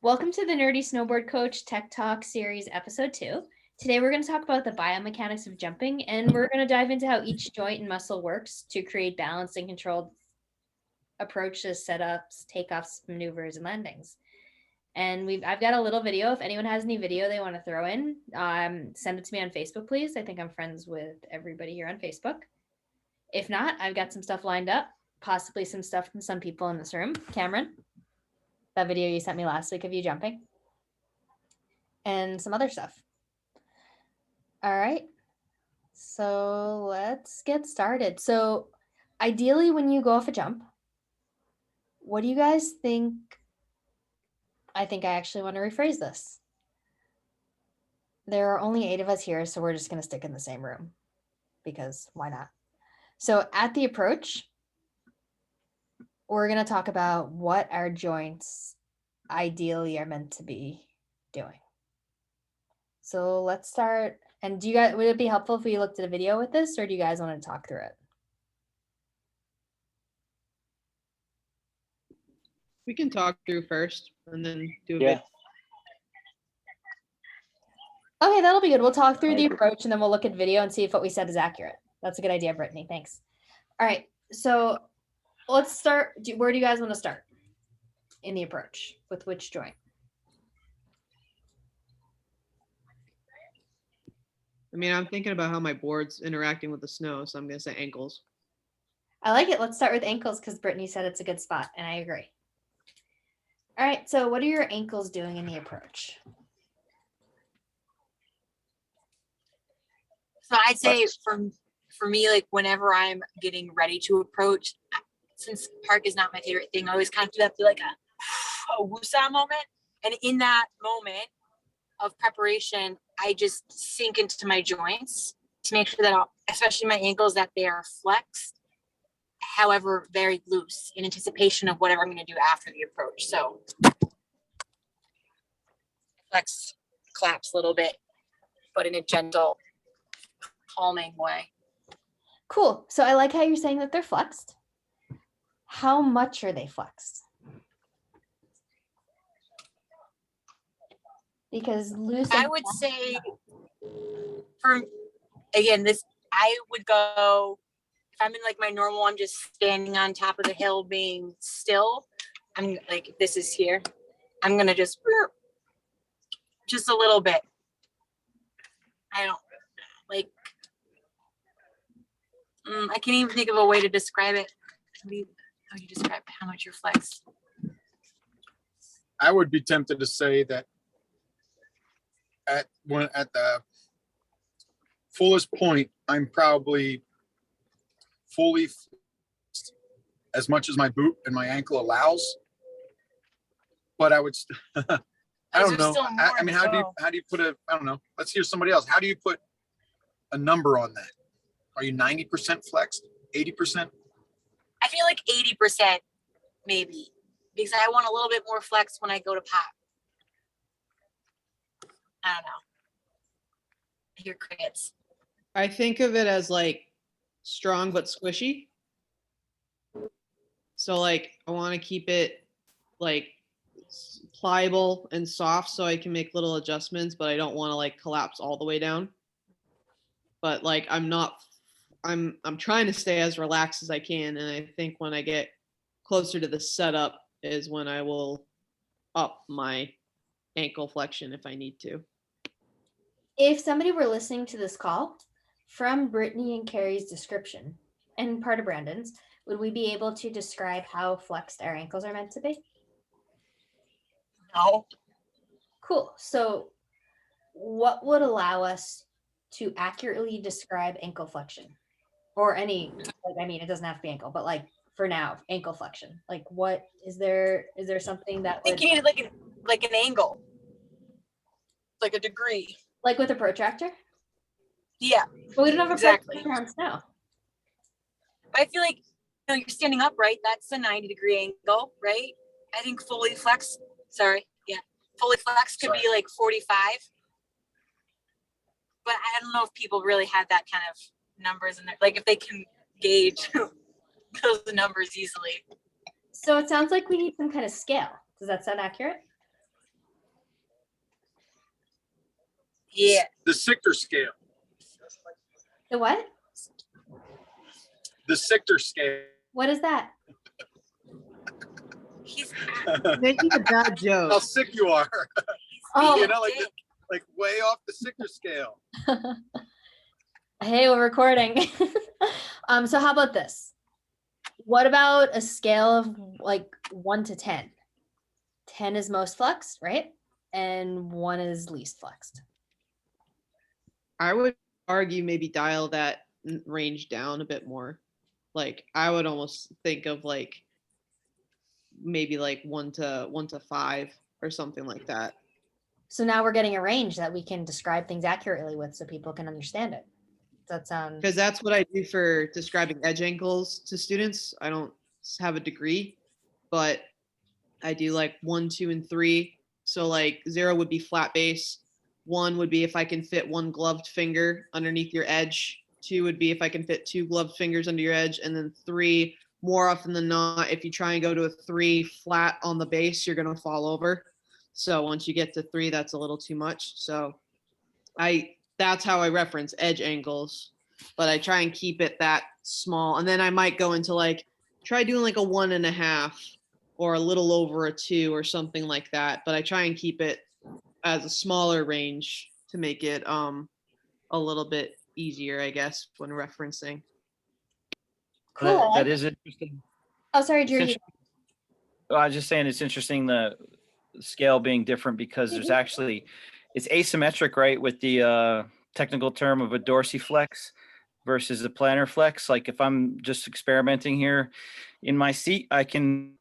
Welcome to the Nerdy Snowboard Coach Tech Talk Series Episode 2. Today we're going to talk about the biomechanics of jumping, and we're going to dive into how each joint and muscle works to create balanced and controlled approaches, setups, takeoffs, maneuvers, and landings. And I've got a little video. If anyone has any video they want to throw in, send it to me on Facebook, please. I think I'm friends with everybody here on Facebook. If not, I've got some stuff lined up, possibly some stuff from some people in this room. Cameron, that video you sent me last week of you jumping, and some other stuff. All right, so let's get started. So ideally, when you go off a jump, what do you guys think? I think I actually want to rephrase this. There are only 8 of us here, so we're just going to stick in the same room because why not? So at the approach, we're going to talk about what our joints ideally are meant to be doing. So let's start. And would it be helpful if we looked at a video with this, or do you guys want to talk through it? We can talk through first and then do a Yeah. bit. Okay, that'll be good. We'll talk through the approach and then we'll look at video and see if what we said is accurate. That's a good idea, Brittany. Thanks. All right, so let's start. Where do you guys want to start in the approach? With which joint? I mean, I'm thinking about how my board's interacting with the snow, so I'm going to say ankles. I like it. Let's start with ankles because Brittany said it's a good spot, and I agree. All right, so what are your ankles doing in the approach? So I'd say for me, like whenever I'm getting ready to approach, since park is not my favorite thing, I always kind of do that, feel like a woosah moment. And in that moment of preparation, I just sink into my joints to make sure that, especially my ankles, that they are flexed, however, very loose in anticipation of whatever I'm going to do after the approach. So flex, collapse a little bit, but in a gentle, calming way. Cool. So I like how you're saying that they're flexed. How much are they flexed? Because loose. I would say, I would go, if I'm in like my normal, I'm just standing on top of the hill being still. I'm like, if this is here, I'm going to just a little bit. I don't like, I can't even think of a way to describe it. How do you describe how much you're flexed? I would be tempted to say that at the fullest point, I'm probably fully flexed as much as my boot and my ankle allows. But I would, I don't know. I mean, how do you put I don't know. Let's hear somebody else. How do you put a number on that? Are you 90% flexed? 80%? I feel like 80% maybe, because I want a little bit more flex when I go to pop. I don't know. I hear crickets. I think of it as like strong but squishy. So like I want to keep it like pliable and soft so I can make little adjustments, but I don't want to like collapse all the way down. But like I'm trying to stay as relaxed as I can, and I think when I get closer to the setup is when I will up my ankle flexion if I need to. If somebody were listening to this call, from Brittany and Carrie's description and part of Brandon's, would we be able to describe how flexed our ankles are meant to be? No. Cool. So what would allow us to accurately describe ankle flexion? Or any, like, I mean, it doesn't have to be ankle, but like for now, ankle flexion. Like what is there something that I think you need like an angle. Like a degree. like with a protractor? Yeah. But we don't have a Exactly. protractor on snow. But I feel like you're standing up, right? That's a 90-degree angle, right? I think fully flexed. Fully flexed could be like 45. But I don't know if people really have that kind of numbers in there. Like if they can gauge those numbers easily. So it sounds like we need some kind of scale. Does that sound accurate? Yeah. The Sichter scale. The what? The Sichter scale. What is that? He's Making a bad How joke. sick you are. Oh. You know, like way off the Sichter scale. Hey, we're recording. So how about this? What about a scale of like 1 to 10? 10 is most flexed, right? And 1 is least flexed. I would argue maybe dial that range down a bit more. Like I would almost think of like maybe like 1 to 5 or something like that. So now we're getting a range that we can describe things accurately with so people can understand it. Does that sound? Because that's what I do for describing edge angles to students. I don't have a degree, but I do like 1, 2, and 3. So like 0 would be flat base. 1 would be if I can fit 1 gloved finger underneath your edge. 2 would be if I can fit 2 gloved fingers under your edge. And then 3, more often than not, if you try and go to a 3 flat on the base, you're going to fall over. So once you get to 3, that's a little too much. So that's how I reference edge angles, but I try and keep it that small. And then I might go into like, try doing like a 1.5 or a little over a 2 or something like that. But I try and keep it as a smaller range to make it a little bit easier, I guess, when referencing. Cool. That is interesting. Oh, sorry, Drew. I was just saying it's interesting the scale being different because there's actually, it's asymmetric, right? With the technical term of a dorsiflex versus a plantar flex. Like if I'm just experimenting here in my seat, I can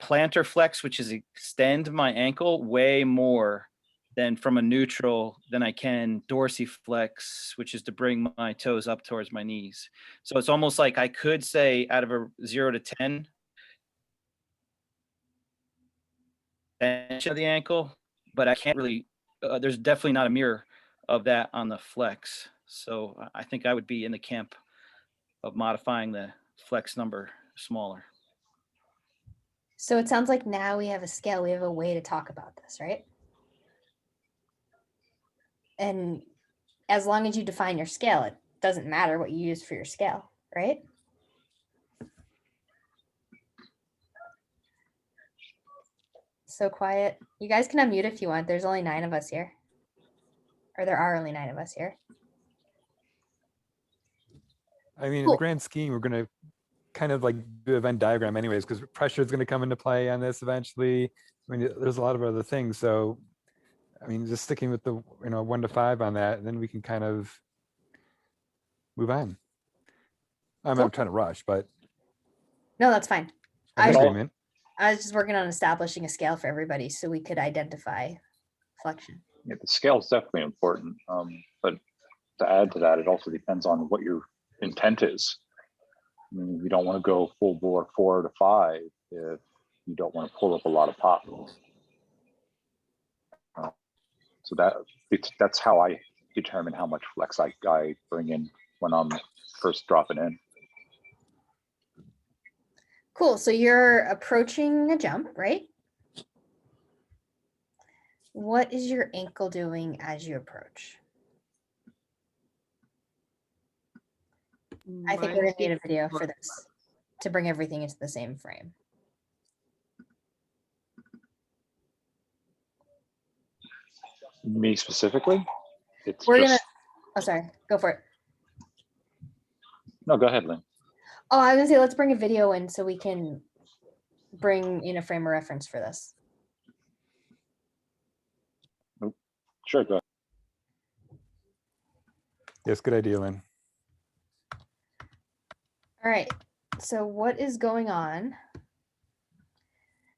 plantar flex, which is extend my ankle way more than from a neutral than I can dorsiflex, which is to bring my toes up towards my knees. So it's almost like I could say out of a 0 to 10, of the ankle, but I can't really, there's definitely not a mirror of that on the flex. So I think I would be in the camp of modifying the flex number smaller. So it sounds like now we have a scale. We have a way to talk about this, right? And as long as you define your scale, it doesn't matter what you use for your scale, right? So quiet. You guys can unmute if you want. There's only 9 of us here. Or there are only 9 of us here. I mean, in Cool. the grand scheme, we're going to kind of like do a Venn diagram anyways, because pressure is going to come into play on this eventually. I mean, there's a lot of other things. So, I mean, just sticking with the, 1 to 5 on that, and then we can kind of move on. I'm Cool. not trying to rush, but No, that's fine. I'm in agreement. I was just working on establishing a scale for everybody so we could identify flexion. Yeah, the scale is definitely important, but to add to that, it also depends on what your intent is. I mean, you don't want to go full bore 4 to 5 if you don't want to pull up a lot of pop. So that's how I determine how much flex I bring in when I'm first dropping in. Cool. So you're approaching a jump, right? What is your ankle doing as you approach? I think we're going to need a video for this to bring everything into the same frame. Me specifically, it's We're just, going to, oh, sorry, go for it. no, go ahead, Lynn. Oh, I was going to say, let's bring a video in so we can bring in a frame of reference for this. Sure, go ahead. Yes, good idea, Lynn. All right. So what is going on?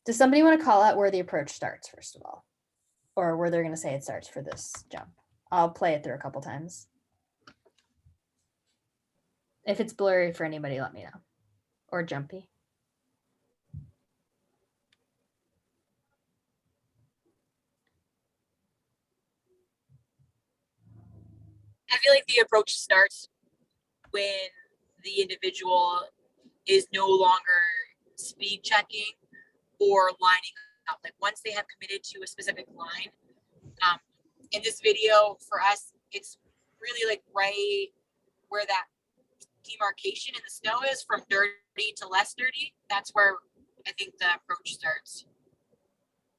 Does somebody want to call out where the approach starts, first of all? Or where they're going to say it starts for this jump? I'll play it through a couple times. If it's blurry for anybody, let me know. Or jumpy. I feel like the approach starts when the individual is no longer speed checking or lining up. Like once they have committed to a specific line, in this video for us, it's really like right where that demarcation in the snow is from dirty to less dirty. That's where I think the approach starts.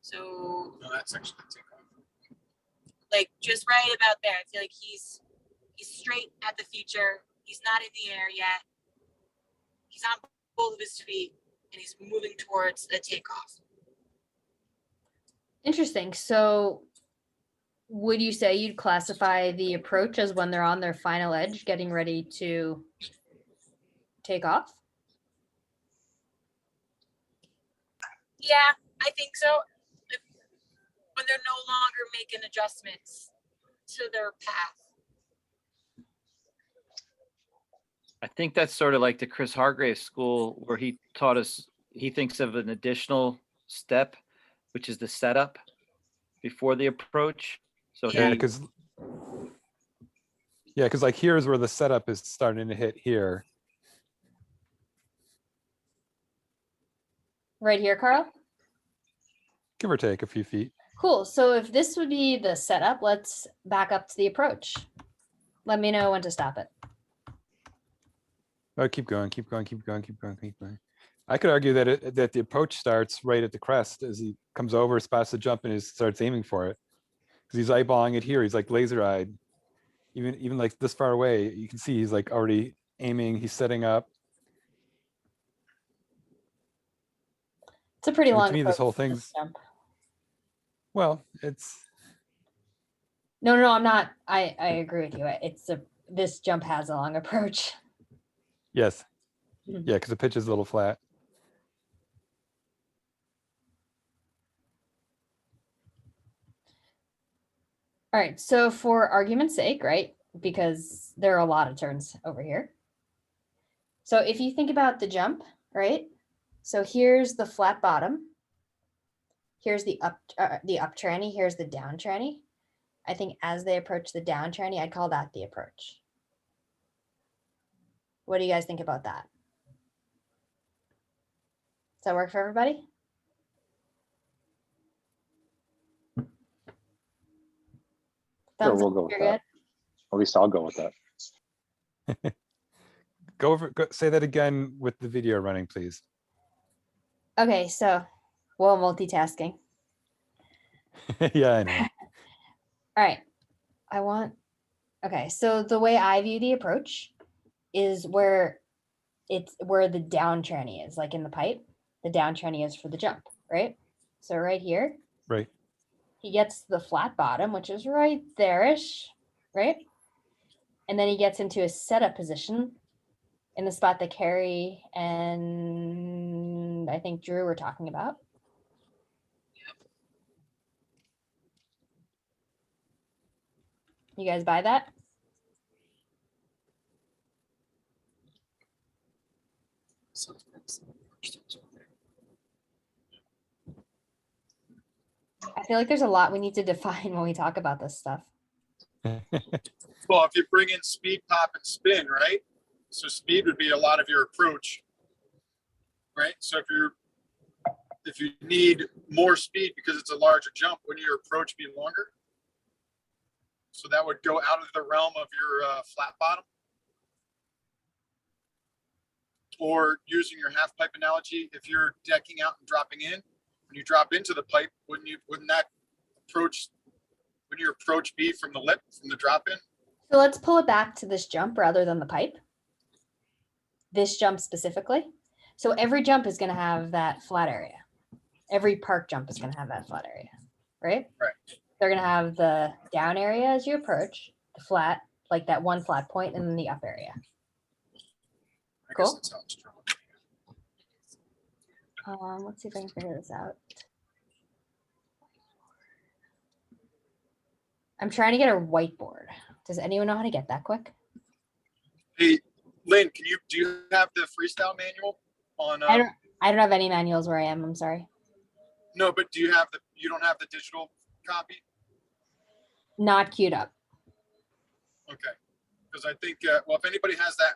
So No, that's actually the takeoff. like just right about there. I feel like he's straight at the feature. He's not in the air yet. He's on both of his feet and he's moving towards the takeoff. Interesting. So would you say you'd classify the approach as when they're on their final edge, getting ready to take off? Yeah, I think so. When they're no longer making adjustments to their path. I think that's sort of like the Chris Hargrave school where he taught us, he thinks of an additional step, which is the setup before the approach. So Yeah, he, because like here's where the setup is starting to hit here. Right here, Carl? Give or take a few feet. Cool. So if this would be the setup, let's back up to the approach. Let me know when to stop it. Oh, keep going, keep going, keep going, keep going, keep going. I could argue that that the approach starts right at the crest as he comes over, spots the jump, and he starts aiming for it. Because he's eyeballing it here. He's like laser-eyed. Even like this far away, you can see he's like already aiming. He's setting up. It's a pretty I mean, long to me, this approach whole for thing's jump. well, it's No, I'm not. I agree with you. This jump has a long approach. yes, Mhm. yeah, because the pitch is a little flat. All right. So for argument's sake, right? Because there are a lot of turns over here. So if you think about the jump, right? So here's the flat bottom. Here's the up tranny. Here's the down tranny. I think as they approach the down tranny, I'd call that the approach. What do you guys think about that? Does that work for everybody? Sure, Thumbs we'll up go if with you're that. good. At least I'll go with that. Say that again with the video running, please. Okay, so well, multitasking. Yeah, I know. All right. Okay, so the way I view the approach is where the down tranny is, like in the pipe. The down tranny is for the jump, right? So right here, Right. he gets the flat bottom, which is right there-ish, right? And then he gets into a setup position in the spot that Carrie and I think Drew were talking about. You guys buy that? I feel like there's a lot we need to define when we talk about this stuff. Well, if you bring in speed, pop, and spin, right? So speed would be a lot of your approach, right? So if you need more speed because it's a larger jump, wouldn't your approach be longer? So that would go out of the realm of your flat bottom. Or using your half pipe analogy, if you're decking out and dropping in, when you drop into the pipe, wouldn't your approach be from the lip, from the drop in? So let's pull it back to this jump rather than the pipe. This jump specifically. So every jump is going to have that flat area. Every park jump is going to have that flat area, right? Right. They're going to have the down area as you approach, the flat, like that one flat point, and then the up area. I Cool. guess that's how it's drawn. Let's see if I can figure this out. I'm trying to get a whiteboard. Does anyone know how to get that quick? Hey, Lynn, do you have the freestyle manual on? I don't have any manuals where I am. I'm sorry. No, but you don't have the digital copy? Not queued up. Okay. Because I think, well, if anybody has that,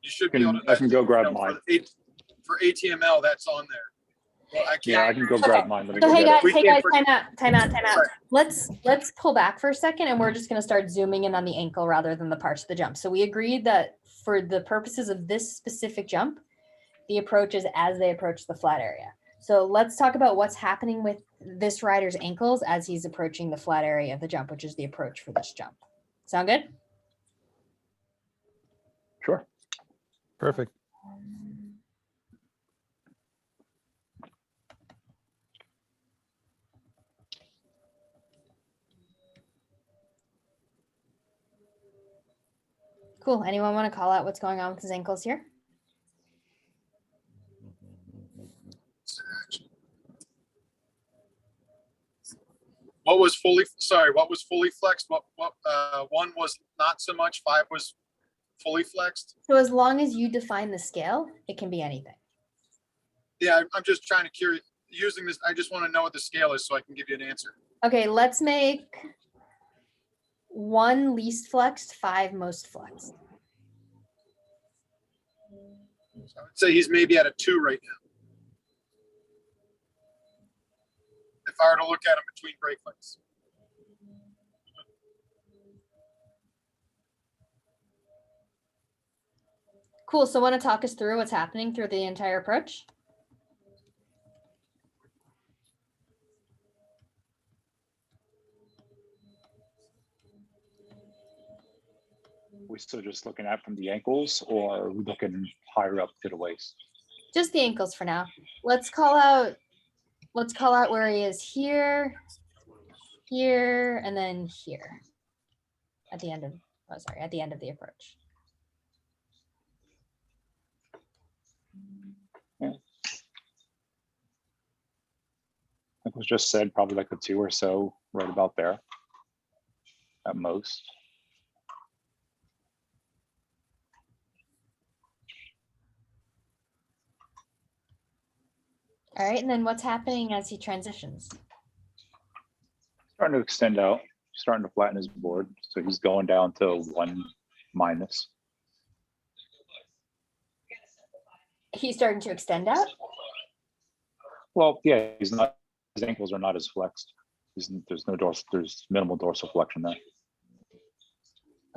you should be Can- able to. I can go grab mine. For ATML, that's on there. Well, I Yeah, I can't. can go grab mine. Let me So go hey get guys, it. We hey can't guys, put- time out. Sorry. Let's pull back for a second, and we're just gonna start zooming in on the ankle rather than the parts of the jump. So we agreed that for the purposes of this specific jump, the approach is as they approach the flat area. So let's talk about what's happening with this rider's ankles as he's approaching the flat area of the jump, which is the approach for this jump. Sound good? Sure. Perfect. Cool. Anyone want to call out what's going on with his ankles here? What was fully flexed? What, one was not so much, 5 was fully flexed? So as long as you define the scale, it can be anything. Yeah, I'm just trying to curious, using this, I just want to know what the scale is so I can give you an answer. Okay, let's make 1 least flexed, 5 most flexed. So I would say he's maybe at a 2 right now. If I were to look at him between brake lights. Cool. So want to talk us through what's happening through the entire approach? We still just looking at from the ankles, or are we looking higher up to the waist? Just the ankles for now. Let's call out where he is here, here, and then here. At the end of at the end of the approach. It was just said probably like a 2 or so, right about there at most. All right, and then what's happening as he transitions? Starting to extend out, starting to flatten his board. So he's going down to 1 minus. He's starting to extend out? Well, yeah, he's not, his ankles are not as flexed. There's minimal dorsal flexion there.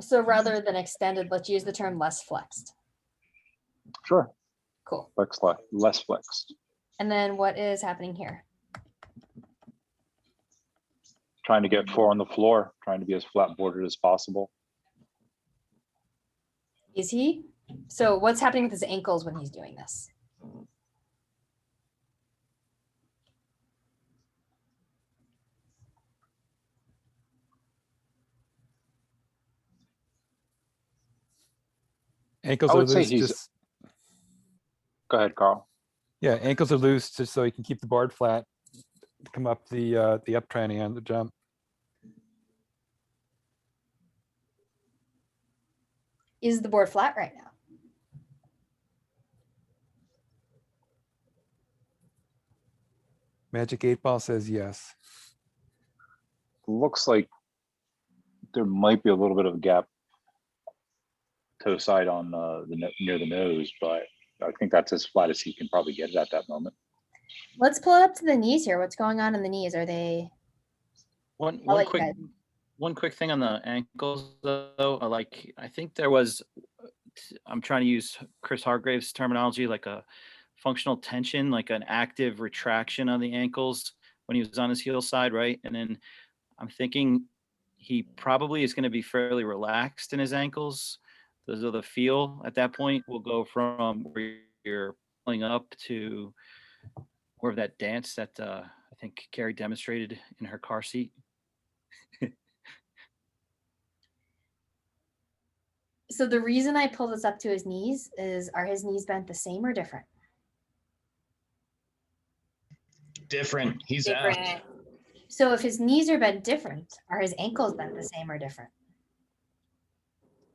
So rather than extended, let's use the term less flexed. Sure. Cool. Less flexed. And then what is happening here? Trying to get 4 on the floor, trying to be as flat boarded as possible. Is he? So what's happening with his ankles when he's doing this? Ankles I are would say loose. he's- Just, Go ahead, Carl. yeah, ankles are loose just so you can keep the board flat. Come up the up tranny on the jump. Is the board flat right now? Magic 8 Ball says yes. Looks like there might be a little bit of a gap toe side on near the nose, but I think that's as flat as he can probably get it at that moment. Let's pull it up to the knees here. What's going on in the knees? Are they? One I'll let you quick guys- one quick thing on the ankles though. I think there was, I'm trying to use Chris Hargrave's terminology, like a functional tension, like an active retraction on the ankles when he was on his heel side, right? And then I'm thinking he probably is going to be fairly relaxed in his ankles. Those are the feel at that point will go from where you're pulling up to more of that dance that I think Carrie demonstrated in her car seat. So the reason I pulled this up to his knees is, are his knees bent the same or different? Different. He's out. Different. So if his knees are bent different, are his ankles bent the same or different?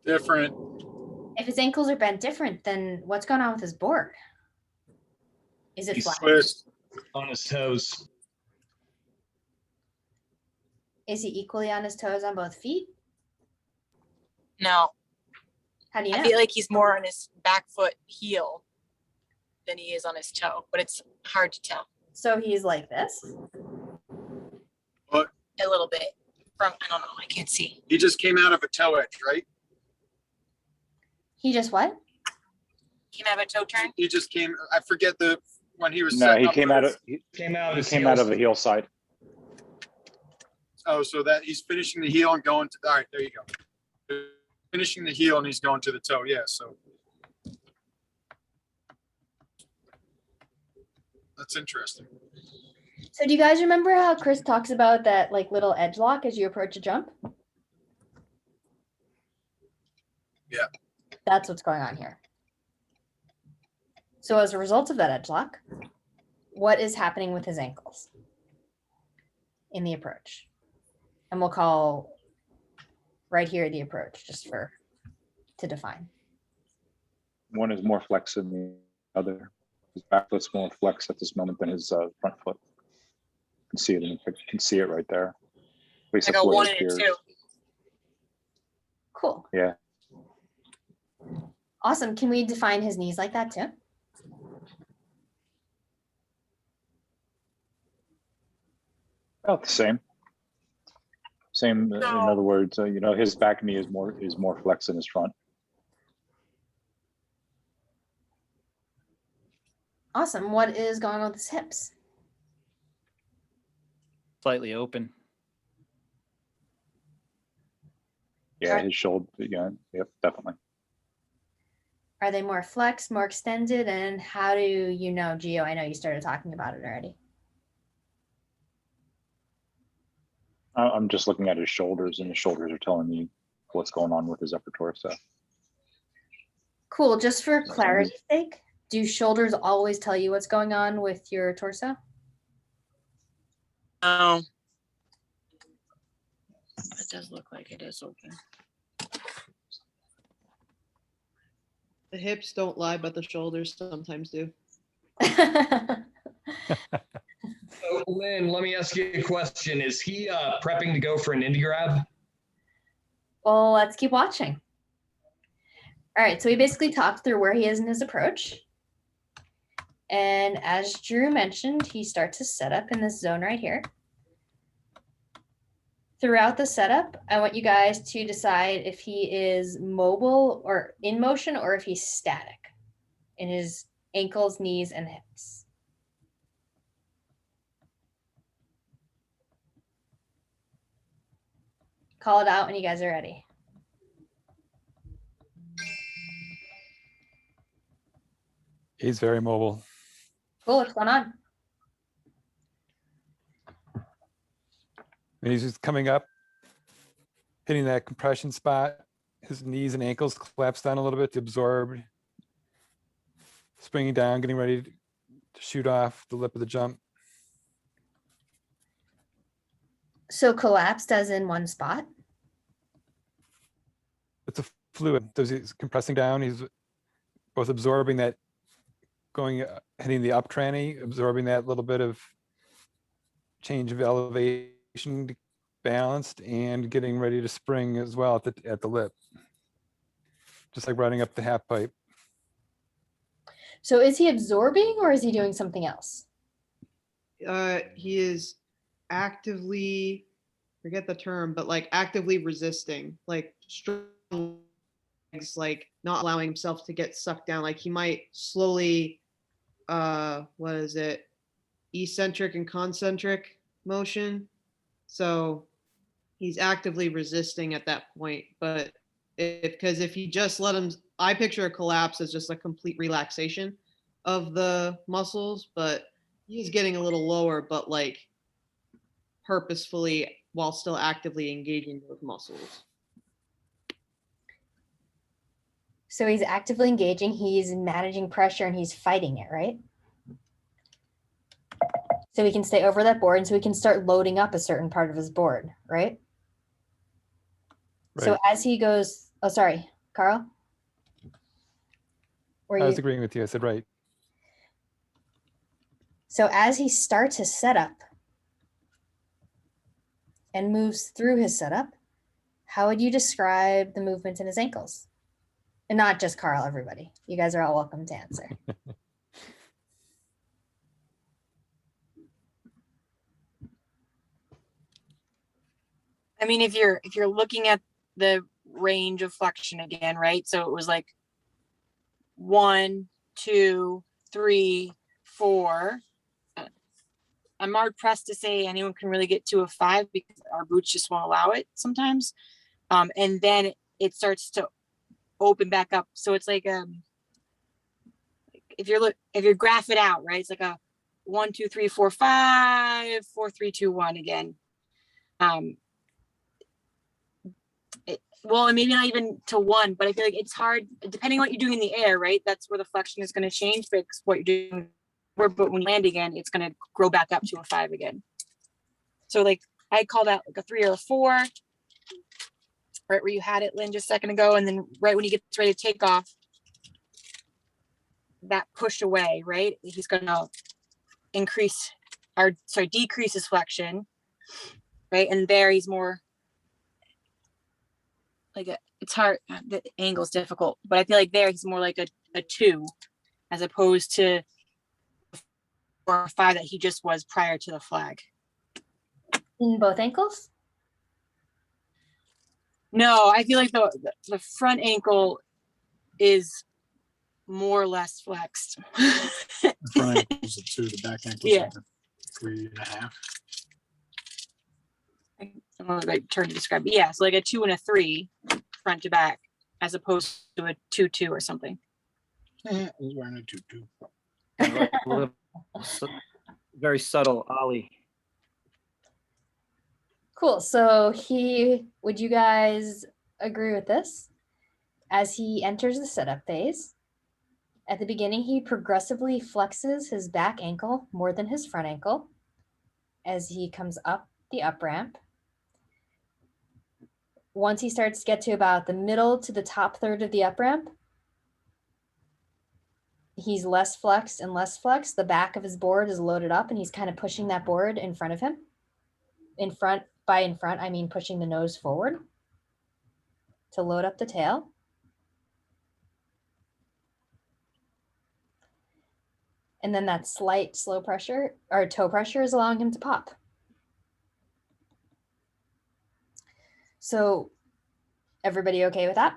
Different. If his ankles are bent different, then what's going on with his board? Is it He's flat? Twist. On his toes. Is he equally on his toes on both feet? No, How do you I know? feel like he's more on his back foot heel than he is on his toe, but it's hard to tell. So he's like this. But A little bit from, I don't know, I can't see. he just came out of a toe edge, right? He just what? Can I have a toe turn? He just came. I forget when he was. No, setting he up came for out his- of he Came out. His came out heels. of a heel side. Oh, so that he's finishing the heel and going to. All right, there you go. Finishing the heel and he's going to the toe. Yeah, so that's interesting. So do you guys remember how Chris talks about that like little edge lock as you approach a jump? Yeah. That's what's going on here. So as a result of that edge lock, what is happening with his ankles in the approach? And we'll call right here the approach just to define. One is more flex than the other. His back foot's more flex at this moment than his front foot. You can see it in the picture. You can see it right there. At least Like that's a the way 1 it and a appears. 2. Cool. Yeah. Awesome. Can we define his knees like that too? About the same. Same. In other words, his back knee is more flex than his front. Awesome. What is going on with his hips? Slightly open. Yeah, Right. his shoulder. Yeah, yep, definitely. Are they more flex, more extended? And how do you know, Gio? I know you started talking about it already. I'm just looking at his shoulders, and his shoulders are telling me what's going on with his upper torso. Cool. Just for clarity's sake, do shoulders always tell you what's going on with your torso? Oh. It does look like it is open. The hips don't lie, but the shoulders sometimes do. So, Lynn, let me ask you a question. Is he prepping to go for an indie grab? Well, let's keep watching. All right, so we basically talked through where he is in his approach. And as Drew mentioned, he starts his setup in this zone right here. Throughout the setup, I want you guys to decide if he is mobile or in motion or if he's static in his ankles, knees, and hips. Call it out when you guys are ready. He's very mobile. Cool, what's going on? And he's just coming up, hitting that compression spot. His knees and ankles collapse down a little bit to absorb. Springing down, getting ready to shoot off the lip of the jump. So collapsed as in one spot? It's a fluid. So he's compressing down. He's both absorbing that, hitting the up tranny, absorbing that little bit of change of elevation, balanced, and getting ready to spring as well at the lip. Just like riding up the half pipe. So is he absorbing or is he doing something else? He is actively, forget the term, but like actively resisting, like strong legs, like not allowing himself to get sucked down. Like he might slowly, what is it? Eccentric and concentric motion. So he's actively resisting at that point. But if you just let him, I picture a collapse as just a complete relaxation of the muscles, but he's getting a little lower, but like purposefully while still actively engaging those muscles. So he's actively engaging, he's managing pressure, and he's fighting it, right? So he can stay over that board, and so he can start loading up a certain part of his board, right? So Right. as he goes, oh, sorry, Carl? I was agreeing with you. I said, right. So as he starts his setup and moves through his setup, how would you describe the movement in his ankles? And not just Carl, everybody. You guys are all welcome to answer. I mean, if you're looking at the range of flexion again, right? So it was like 1, 2, 3, 4. I'm hard pressed to say anyone can really get to a 5 because our boots just won't allow it sometimes. And then it starts to open back up. So it's like if you graph it out, right? It's like a 1, 2, 3, 4, 5, 4, 3, 2, 1 again. Well, and maybe not even to 1, but I feel like it's hard depending on what you're doing in the air, right? That's where the flexion is going to change, because what you're doing, but when you land again, it's going to grow back up to a 5 again. So like I call that like a 3 or a 4, right where you had it, Lynn, just a second ago, and then right when he gets ready to take off, that push away, right? He's going to decrease his flexion, right? And there he's more like it's hard, the angle's difficult, but I feel like there he's more like a 2 as opposed to 4 or 5 that he just was prior to the flag. In both ankles? No, I feel like the front ankle is more or less flexed. The front ankle's a 2, the back ankle's Yeah. like a 3.5. I don't know the right term to describe it. Yeah, so like a 2 and a 3 front to back, as opposed to a 2-2 or something. I was wearing a 2-2. Kind of like a little, very subtle ollie. Cool. So would you guys agree with this? As he enters the setup phase, at the beginning, he progressively flexes his back ankle more than his front ankle as he comes up the up ramp. Once he starts to get to about the middle to the top third of the up ramp, he's less flexed and less flexed. The back of his board is loaded up and he's kind of pushing that board in front of him. By in front, I mean pushing the nose forward to load up the tail. And then that slight slow pressure or toe pressure is allowing him to pop. So everybody okay with that?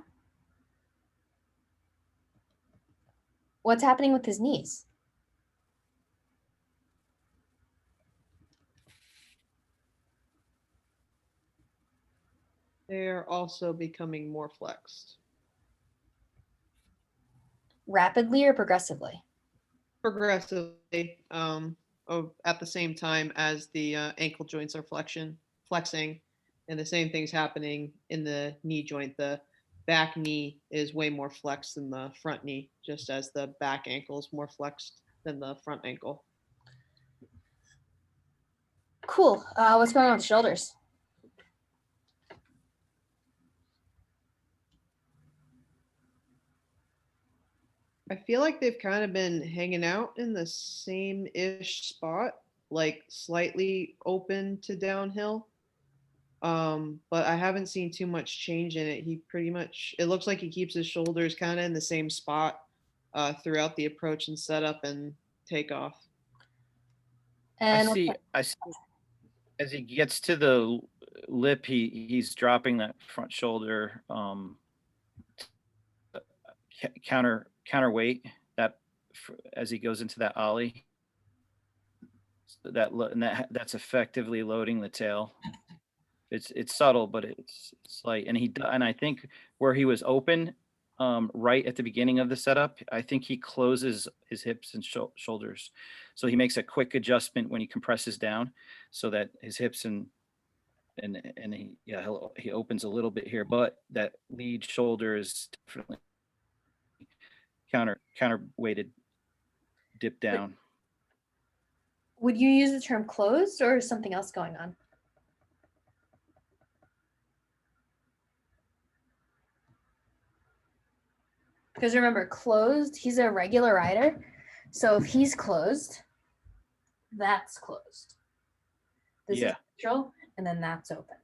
What's happening with his knees? They're also becoming more flexed. Rapidly or progressively? Progressively, at the same time as the ankle joints are flexing, and the same thing's happening in the knee joint. The back knee is way more flexed than the front knee, just as the back ankle is more flexed than the front ankle. Cool. What's going on with the shoulders? I feel like they've kind of been hanging out in the same-ish spot, like slightly open to downhill. But I haven't seen too much change in it. It looks like he keeps his shoulders kind of in the same spot throughout the approach and setup and takeoff. And I see as he gets to the lip, he's dropping that front shoulder counterweight as he goes into that ollie. So that's effectively loading the tail. It's subtle, but it's slight. And I think where he was open right at the beginning of the setup, I think he closes his hips and shoulders. So he makes a quick adjustment when he compresses down, so that his hips and he opens a little bit here, but that lead shoulder is definitely counterweighted, dip down. would you use the term closed or is something else going on? Because remember, closed, he's a regular rider. So if he's closed, that's closed. This is neutral, and then that's open.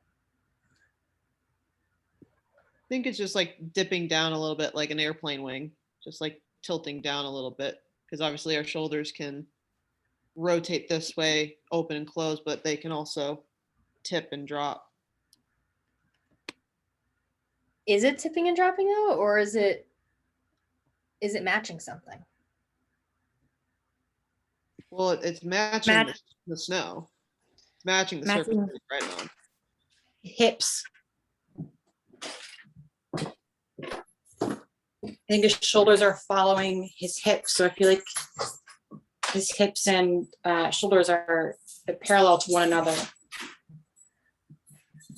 I think it's just like dipping down a little bit like an airplane wing, just like tilting down a little bit, because obviously our shoulders can rotate this way, open and close, but they can also tip and drop. Is it tipping and dropping though, or is it matching something? Well, it's matching Match- the snow. It's matching the surface Matching- that it's riding on. Hips. I think his shoulders are following his hips. So I feel like his hips and shoulders are parallel to one another.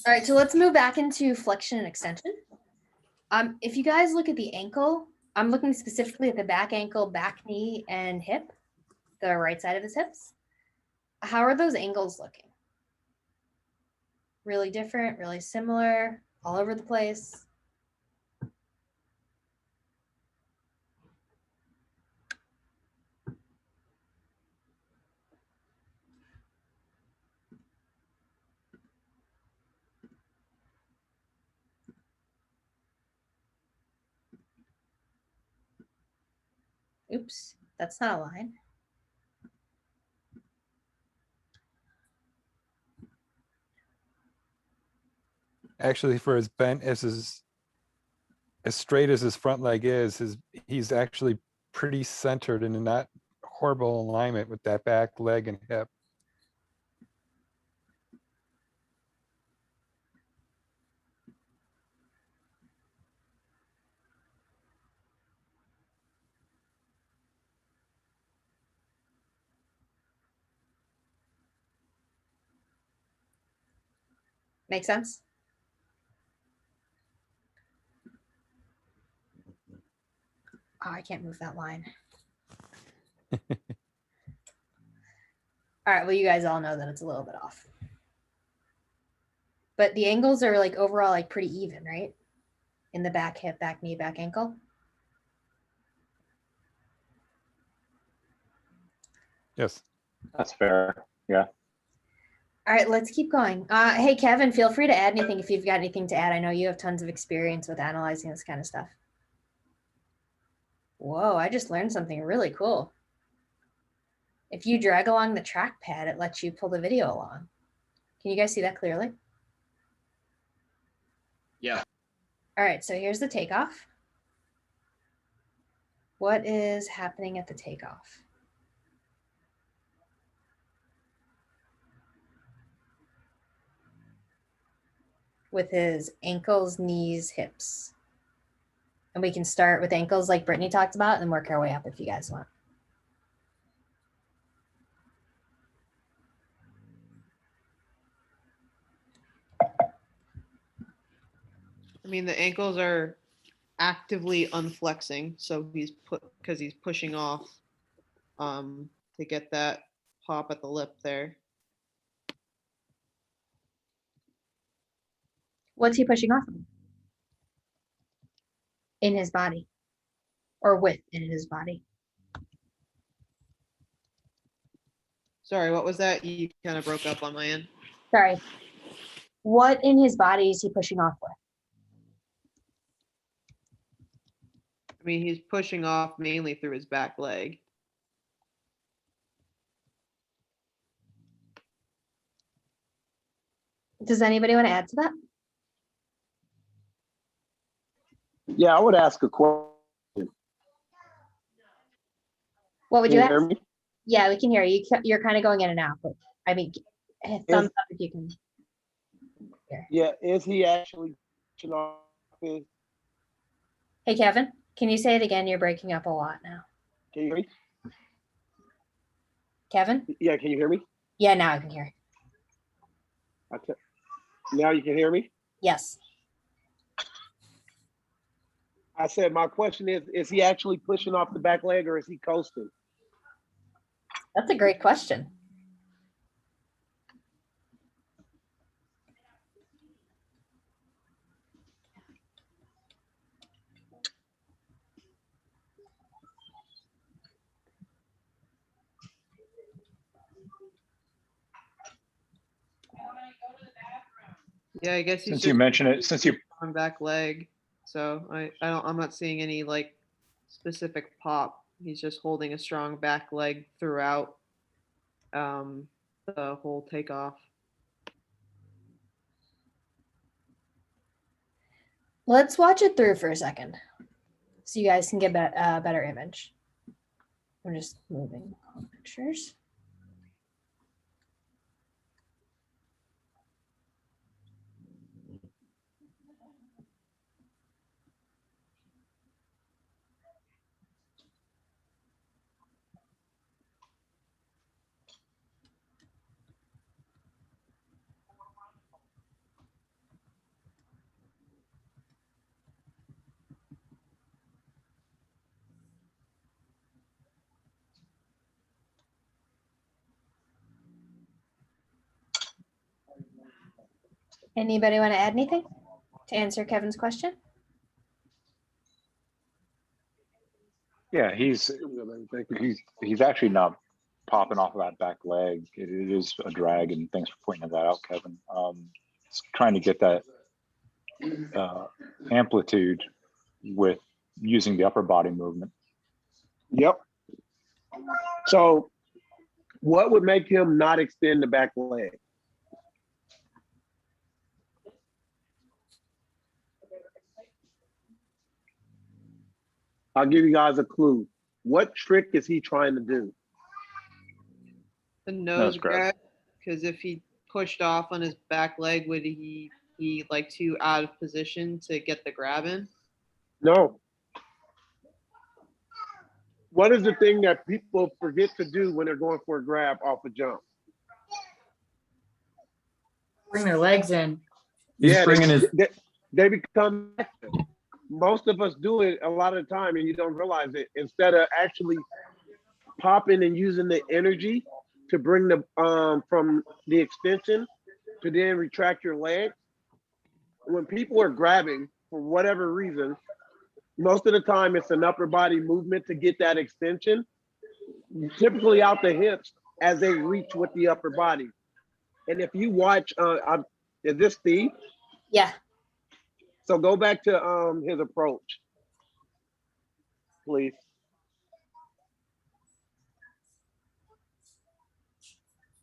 All right, so let's move back into flexion and extension. If you guys look at the ankle, I'm looking specifically at the back ankle, back knee, and hip, the right side of his hips. How are those angles looking? Really different, really similar, all over the place? Oops, that's not a line. Actually, for as bent as straight as his front leg is, he's actually pretty centered and in not horrible alignment with that back leg and hip. Make sense? Oh, I can't move that line. All right, well, you guys all know that it's a little bit off. But the angles are like overall like pretty even, right? In the back hip, back knee, back ankle. Yes. That's fair. Yeah. All right, let's keep going. Hey, Kevin, feel free to add anything if you've got anything to add. I know you have tons of experience with analyzing this kind of stuff. Whoa, I just learned something really cool. If you drag along the trackpad, it lets you pull the video along. Can you guys see that clearly? Yeah. All right, so here's the takeoff. What is happening at the takeoff? With his ankles, knees, hips. And we can start with ankles like Brittany talked about and work our way up if you guys want. I mean, the ankles are actively unflexing, so he's pushing off to get that pop at the lip there. What's he pushing off of? In his body or within his body? Sorry, what was that? You kind of broke up on my end. Sorry. What in his body is he pushing off with? I mean, he's pushing off mainly through his back leg. Does anybody want to add to that? Yeah, I would ask a question. What would Can you you hear ask? me? Yeah, we can hear you. You're kind of going in and out, but I mean, thumbs up if you can. Yeah, is he actually pushing off his? Hey, Kevin, can you say it again? You're breaking up a lot now. Can you hear me? Kevin? Yeah, can you hear me? Yeah, now I can hear. Okay. Now you can hear me? Yes. I said my question is he actually pushing off the back leg or is he coasting? That's a great question. Yeah, I guess he's Since you just mention it, since you on back leg. So I'm not seeing any like specific pop. He's just holding a strong back leg throughout the whole takeoff. Let's watch it through for a second so you guys can get a better image. I'm just moving all pictures. Anybody want to add anything to answer Kevin's question? Yeah, he's actually not popping off of that back leg. It is a drag, and thanks for pointing that out, Kevin. It's trying to get that amplitude with using the upper body movement. Yep. So what would make him not extend the back leg? I'll give you guys a clue. What trick is he trying to do? The Nose nose grab. grab, because if he pushed off on his back leg, would he be like too out of position to get the grab in? No. What is the thing that people forget to do when they're going for a grab off a jump? Bring their legs in. He's bringing his. They become active. Most of us do it a lot of the time and you don't realize it. Instead of actually popping and using the energy to bring the from the extension to then retract your leg. When people are grabbing for whatever reason, most of the time it's an upper body movement to get that extension, typically out the hips as they reach with the upper body. And if you watch, is this Steve? Yeah. So go back to his approach, please.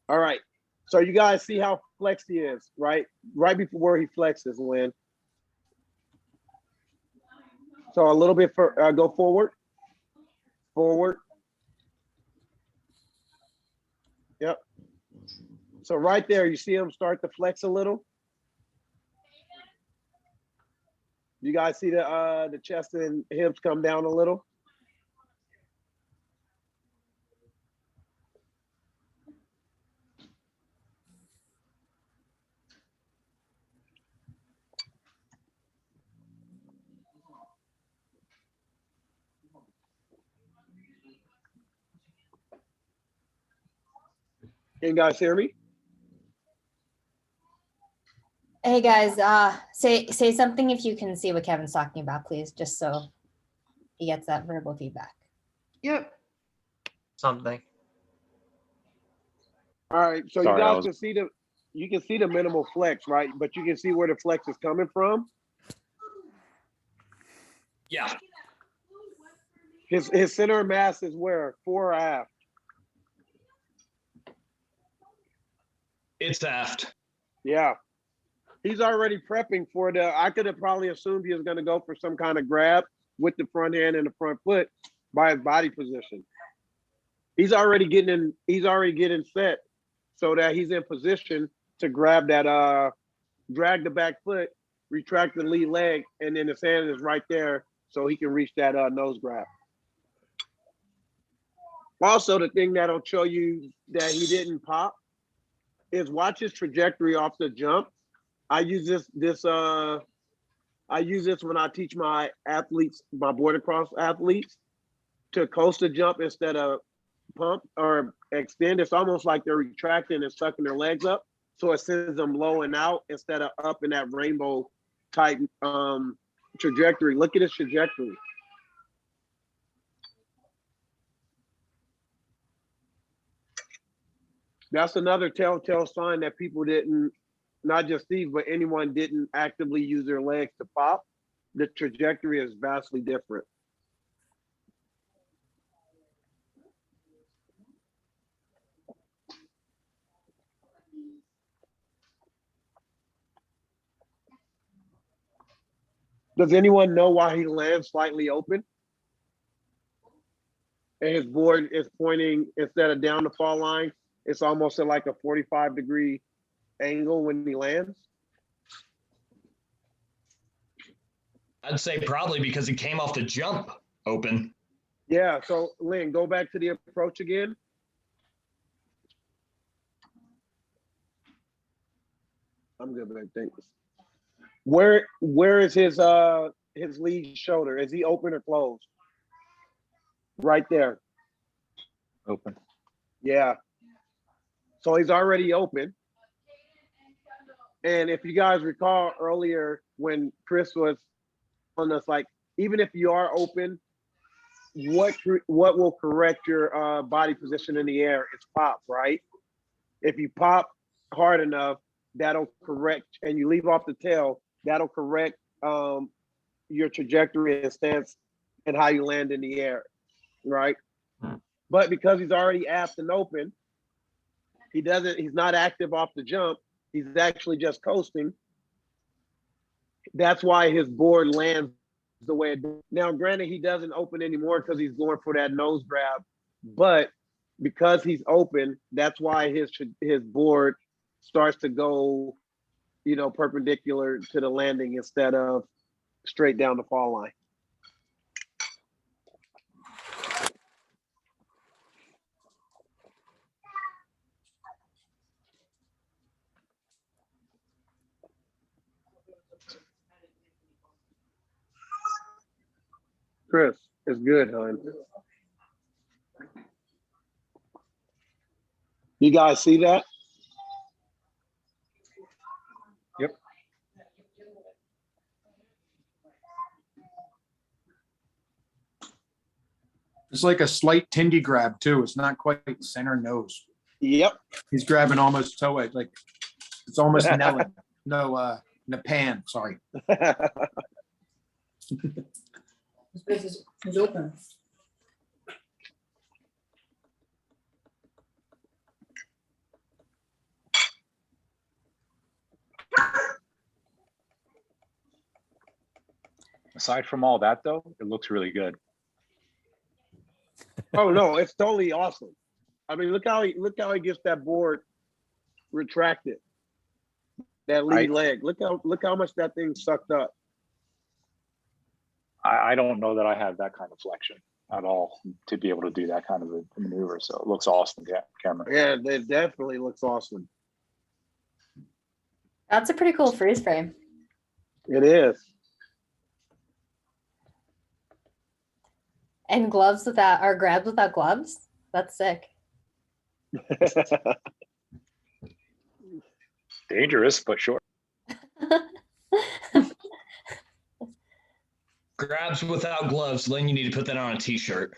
All right. So you guys see how flexed he is, right? Right before he flexes, Lynn. So a little bit for go forward. Forward. Yep. So right there, you see him start to flex a little. You guys see the chest and hips come down a little. Can you guys hear me? Hey guys, say something if you can see what Kevin's talking about, please, just so he gets that verbal feedback. Yep. Something. All right. So Sorry, you guys can see the minimal flex, right? But you can see where the flex is coming from. Yeah. His center of mass is where? Fore or aft? It's aft. Yeah. He's already prepping for I could have probably assumed he was going to go for some kind of grab with the front hand and the front foot by his body position. He's already getting set so that he's in position to grab that, drag the back foot, retract the lead leg, and then his hand is right there so he can reach that nose grab. Also, the thing that'll show you that he didn't pop is watch his trajectory off the jump. I use this when I teach my athletes, my border cross athletes, to coast a jump instead of pump or extend. It's almost like they're retracting and sucking their legs up. So it sends them low and out instead of up in that rainbow type trajectory. Look at his trajectory. That's another telltale sign that people didn't, not just Steve, but anyone didn't actively use their legs to pop. The trajectory is vastly different. Does anyone know why he lands slightly open? And his board is pointing, instead of down the fall line, it's almost at like a 45-degree angle when he lands. I'd say probably because he came off the jump open. Yeah, so Lynn, go back to the approach again. I'm good, man, thanks. Where is his lead shoulder? Is he open or closed? Right there. Open. Yeah. So he's already open. And if you guys recall earlier when Chris was on us, like, even if you are open, what will correct your body position in the air? It's pop, right? If you pop hard enough, that'll correct, and you leave off the tail, that'll correct your trajectory and stance and how you land in the air, right? But because he's already aft and open, he's not active off the jump. He's actually just coasting. That's why his board lands the way it does. Now, granted, he doesn't open anymore because he's going for that nose grab, but because he's open, that's why his board starts to go, perpendicular to the landing instead of straight down the fall line. Chris, it's good, hon. You guys see that? Yep. It's like a slight Tindy grab too. It's not quite center nose. Yep. He's grabbing almost toe edge, like it's almost Nellen. No, Napan, sorry. This place is open. Aside from all that, though, it looks really good. Oh no, it's totally awesome. I mean, look how he gets that board retracted. That lead leg. Look how much that thing sucked up. I don't know that I have that kind of flexion at all to be able to do that kind of a maneuver. So it looks awesome, camera. Yeah, it definitely looks awesome. That's a pretty cool freeze frame. It is. And grabs without gloves. That's sick. Dangerous, but sure. Grabs without gloves. Lynn, you need to put that on a t-shirt.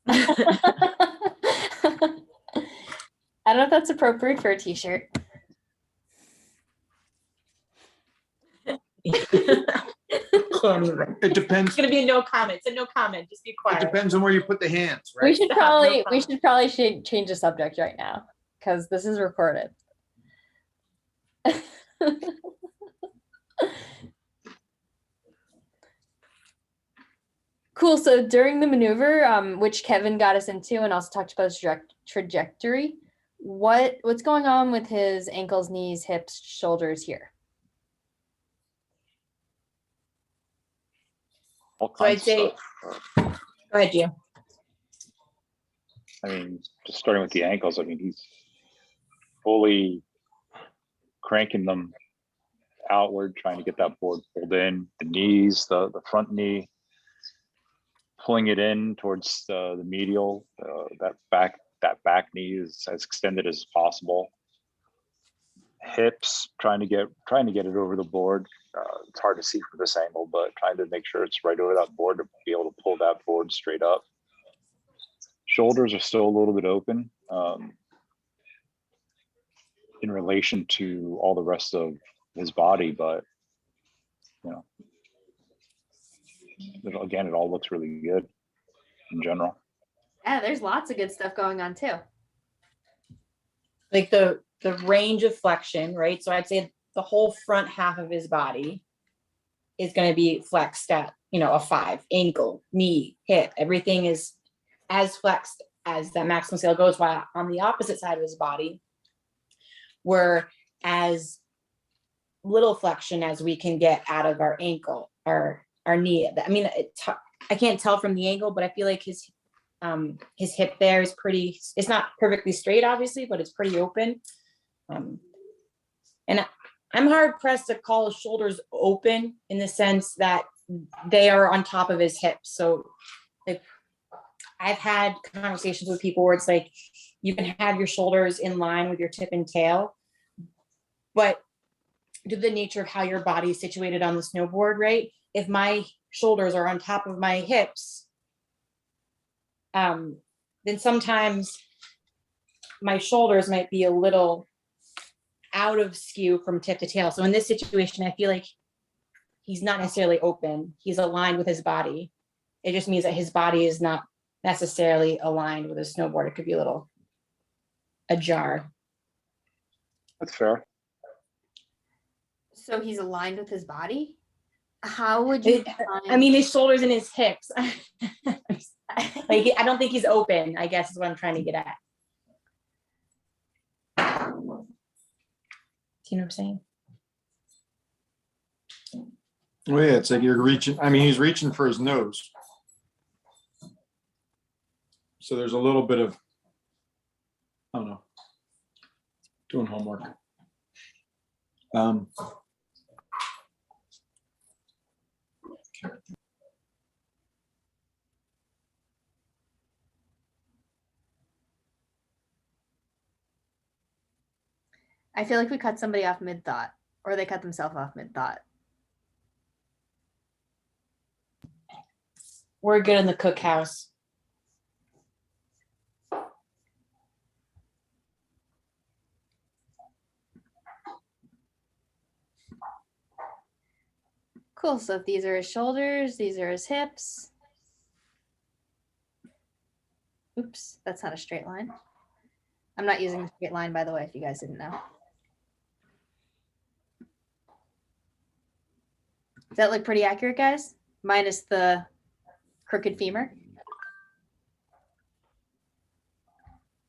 I don't know if that's appropriate for a t-shirt. Can't even. It depends. It's gonna be a no comment. It's a no comment. Just be It quiet. depends on where you put the hands, We right? should probably change the subject right now because this is recorded. Cool. So during the maneuver, which Kevin got us into and also talked about his trajectory, what's going on with his ankles, knees, hips, shoulders here? All So I'd kinds of say, stuff. go ahead, Gio. I mean, just starting with the ankles, I mean, he's fully cranking them outward, trying to get that board pulled in. The knees, the front knee, pulling it in towards the medial. That back knee is as extended as possible. Hips, trying to get it over the board. It's hard to see from this angle, but trying to make sure it's right over that board to be able to pull that board straight up. Shoulders are still a little bit open in relation to all the rest of his body, but again, it all looks really good in general. Yeah, there's lots of good stuff going on too. Like the range of flexion, right? So I'd say the whole front half of his body is going to be flexed at, a 5. Ankle, knee, hip, everything is as flexed as that maximum scale goes, while on the opposite side of his body, we're as little flexion as we can get out of our ankle, our knee. I mean, I can't tell from the angle, but I feel like his hip there is pretty, it's not perfectly straight, obviously, but it's pretty open. And I'm hard pressed to call his shoulders open in the sense that they are on top of his hips. So like, I've had conversations with people where it's like, you can have your shoulders in line with your tip and tail, but due to the nature of how your body is situated on the snowboard, right? If my shoulders are on top of my hips, then sometimes my shoulders might be a little out of skew from tip to tail. So in this situation, I feel like he's not necessarily open. He's aligned with his body. It just means that his body is not necessarily aligned with a snowboard. It could be a little ajar. That's fair. So he's aligned with his body? How would you I mean, his shoulders and his hips. Like, I don't think he's open, I guess is what I'm trying to get at. Do you know what I'm saying? Well, yeah, it's like you're reaching, I mean, he's reaching for his nose. So there's a little bit of, I don't know, doing homework. I feel like we cut somebody off mid-thought, or they cut themselves off mid-thought. We're good in the cookhouse. Cool, so if these are his shoulders, these are his hips. Oops, that's not a straight line. I'm not using a straight line, by the way, if you guys didn't know. Does that look pretty accurate, guys? Minus the crooked femur?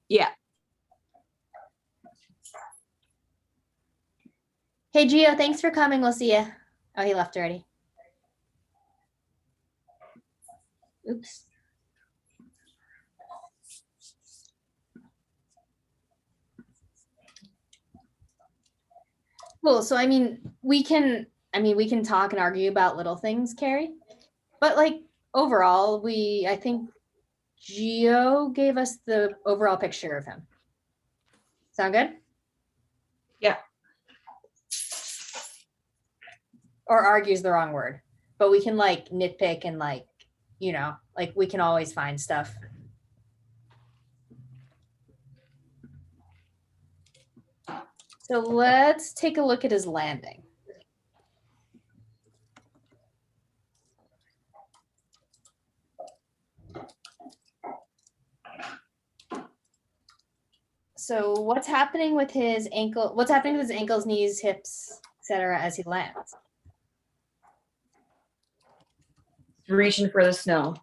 Yeah. Hey, Gio, thanks for coming. We'll see you. Oh, he left already. Oops. Cool. So, I mean, we can talk and argue about little things, Carrie, but like overall, I think Gio gave us the overall picture of him. Sound good? Yeah. Or argue is the wrong word, but we can like nitpick and like, like we can always find stuff. So let's take a look at his landing. So what's happening with his ankle? What's happening with his ankles, knees, hips, etc. as he lands? Reaching for the snow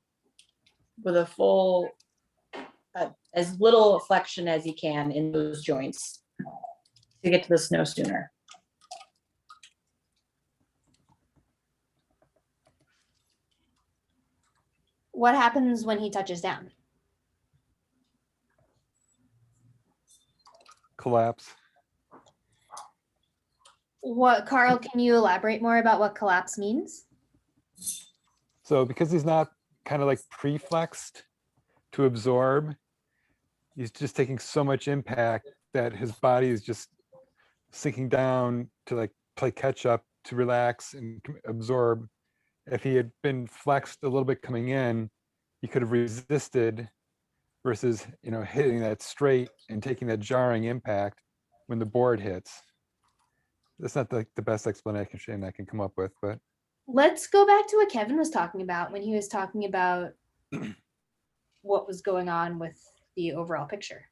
with a full, as little flexion as he can in those joints to get to the snow sooner. What happens when he touches down? Collapse. What, Carl, can you elaborate more about what collapse means? So because he's not kind of like pre-flexed to absorb, he's just taking so much impact that his body is just sinking down to like play catch up, to relax and absorb. If he had been flexed a little bit coming in, he could have resisted versus, hitting that straight and taking that jarring impact when the board hits. That's not the best explanation I can come up with, but. Let's go back to what Kevin was talking about when he was talking about what was going on with the overall picture.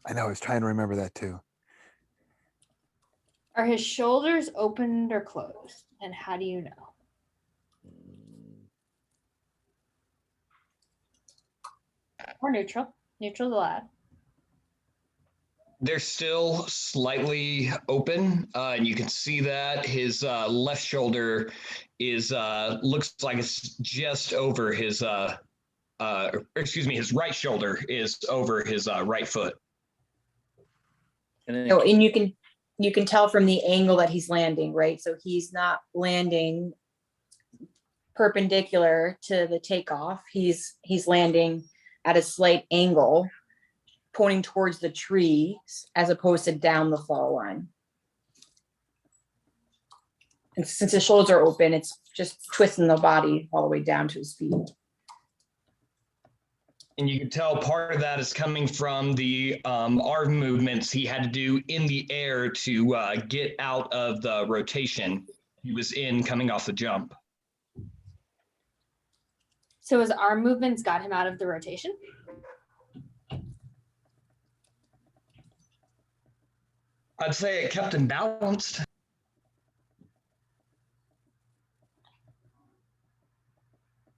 I know, I was trying to remember that too. Are his shoulders opened or closed? And how do you know? Or neutral. Neutral's allowed. They're still slightly open, and you can see that his left shoulder is looks like it's just over his excuse me, his right shoulder is over his right foot. And then Oh, and you can tell from the angle that he's landing, right? So he's not landing perpendicular to the takeoff. He's landing at a slight angle, pointing towards the trees as opposed to down the fall line. And since his shoulders are open, it's just twisting the body all the way down to his feet. And you can tell part of that is coming from the arm movements he had to do in the air to get out of the rotation he was in coming off the jump. So his arm movements got him out of the rotation? I'd say it kept him balanced.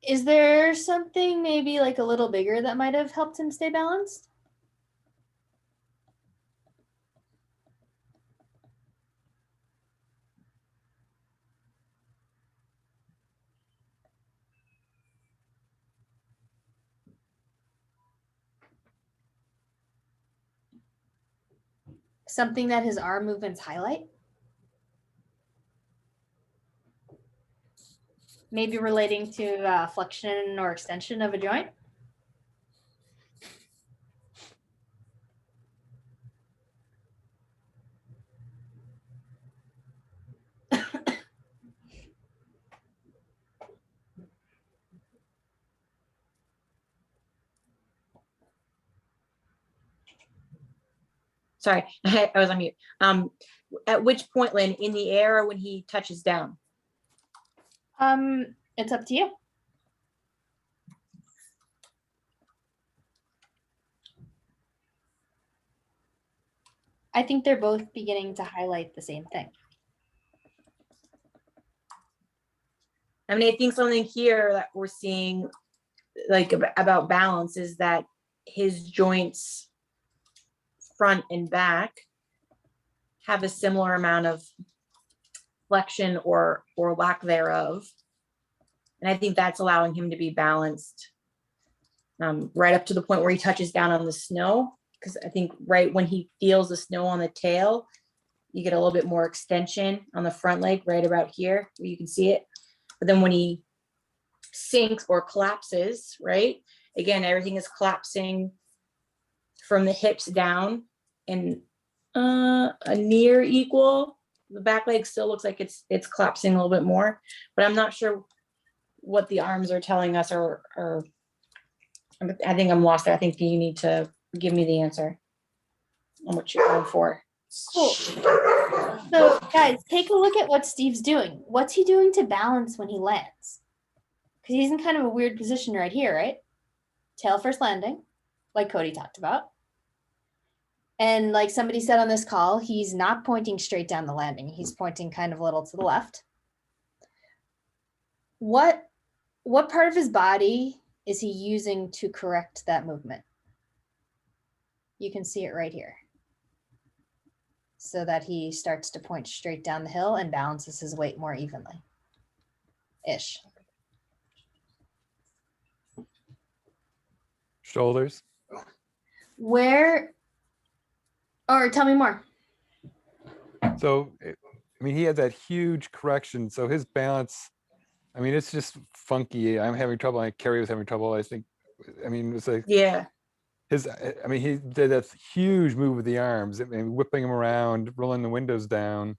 Is there something maybe like a little bigger that might have helped him stay balanced? Something that his arm movements highlight? Maybe relating to flexion or extension of a joint? Sorry, I was on mute. At which point, Lynn, in the air or when he touches down? It's up to you. I think they're both beginning to highlight the same thing. I mean, I think something here that we're seeing like about balance is that his joints front and back have a similar amount of flexion or lack thereof. And I think that's allowing him to be balanced right up to the point where he touches down on the snow. Because I think right when he feels the snow on the tail, you get a little bit more extension on the front leg right about here where you can see it. But then when he sinks or collapses, right? Again, everything is collapsing from the hips down and a near equal. The back leg still looks like it's collapsing a little bit more, but I'm not sure what the arms are telling us or I think I'm lost there. I think you need to give me the answer on what you're going for. Cool. So guys, take a look at what Steve's doing. What's he doing to balance when he lands? Because he's in kind of a weird position right here, right? Tail first landing, like Cody talked about. And like somebody said on this call, he's not pointing straight down the landing. He's pointing kind of a little to the left. What part of his body is he using to correct that movement? You can see it right here. So that he starts to point straight down the hill and balances his weight more evenly. Ish. Shoulders. Where, or tell me more. So, I mean, he had that huge correction. So his balance, I mean, it's just funky. I'm having trouble. Carrie was having trouble. I think, I mean, it's like, Yeah. I mean, he did that huge move with the arms, I mean, whipping him around, rolling the windows down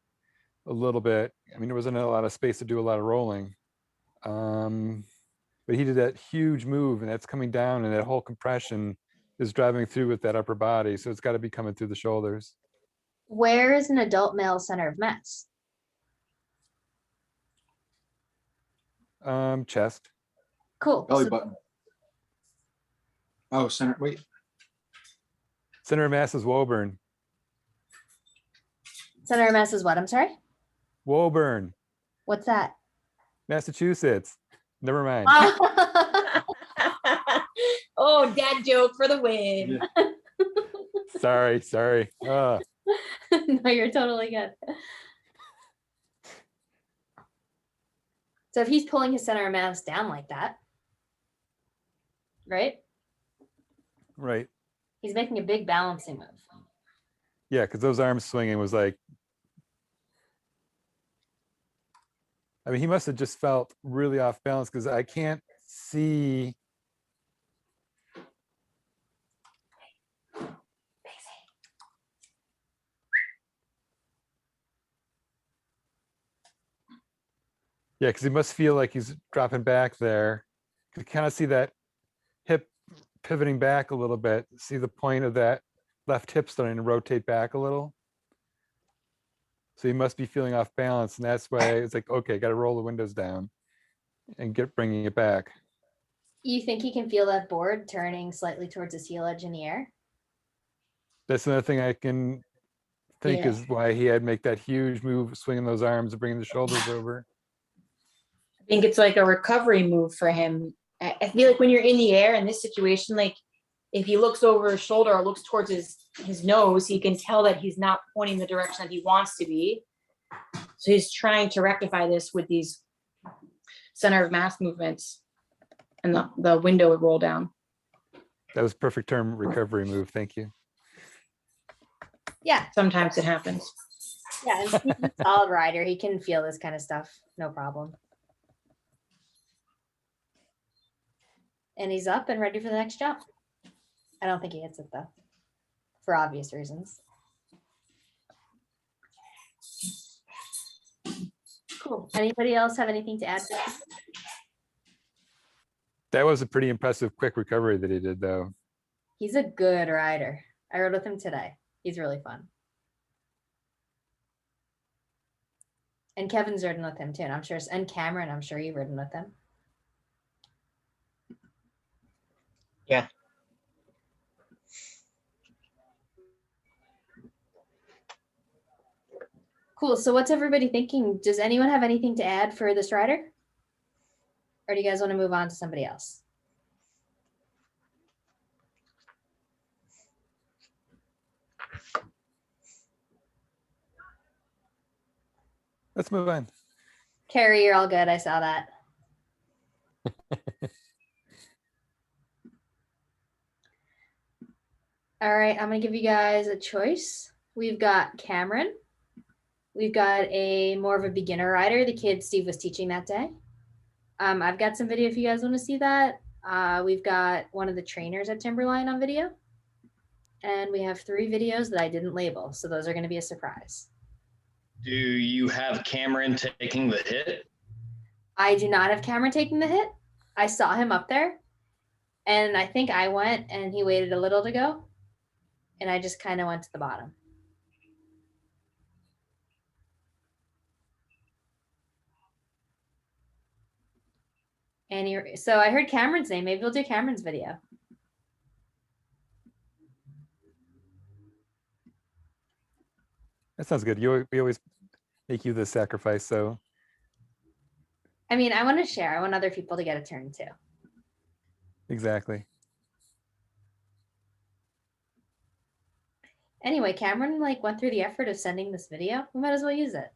a little bit. I mean, there wasn't a lot of space to do a lot of rolling. But he did that huge move and that's coming down and that whole compression is driving through with that upper body. So it's got to be coming through the shoulders. Where is an adult male center of mass? Chest. Cool. Belly button. Oh, center, wait. Center of mass is Woburn. Center of mass is what? I'm sorry. Woburn, What's that? Massachusetts. Never mind. Oh, dad joke for the win. Sorry. No, you're totally good. So if he's pulling his center of mass down like that, right? Right. He's making a big balancing move. Yeah, because those arms swinging was like, I mean, he must have just felt really off balance because I can't see. Yeah, because he must feel like he's dropping back there. You kind of see that hip pivoting back a little bit. See the point of that left hip starting to rotate back a little. So he must be feeling off balance, and that's why it's like, okay, got to roll the windows down and bringing it back. You think he can feel that board turning slightly towards his heel edge in the air? That's another thing I can think Yeah. is why he had to make that huge move, swinging those arms and bringing the shoulders over. I think it's like a recovery move for him. I feel like when you're in the air in this situation, like if he looks over his shoulder or looks towards his nose, he can tell that he's not pointing the direction that he wants to be. So he's trying to rectify this with these center of mass movements, and the window would roll down. That was perfect term, recovery move. Thank you. Yeah. Sometimes it happens. Yeah, and Steve's a solid rider. He can feel this kind of stuff, no problem. And he's up and ready for the next jump. I don't think he hits it though, for obvious reasons. Cool. Anybody else have anything to add to that? That was a pretty impressive quick recovery that he did, though. He's a good rider. I rode with him today. He's really fun. And Kevin's ridden with him too, and I'm sure, and Cameron, I'm sure you've ridden with him. Yeah. Cool. So what's everybody thinking? Does anyone have anything to add for this rider? Or do you guys want to move on to somebody else? Let's move on. Carrie, you're all good. I saw that. All right, I'm gonna give you guys a choice. We've got Cameron. We've got a more of a beginner rider, the kid Steve was teaching that day. I've got some video if you guys want to see that. We've got one of the trainers at Timberline on video. And we have 3 videos that I didn't label, so those are going to be a surprise. Do you have Cameron taking the hit? I do not have Cameron taking the hit. I saw him up there, and I think I went, and he waited a little to go, and I just kind of went to the bottom. And so I heard Cameron's name. Maybe we'll do Cameron's video. That sounds good. We always make you the sacrifice, so. I mean, I want to share. I want other people to get a turn too. Exactly. Anyway, Cameron went through the effort of sending this video. We might as well use it.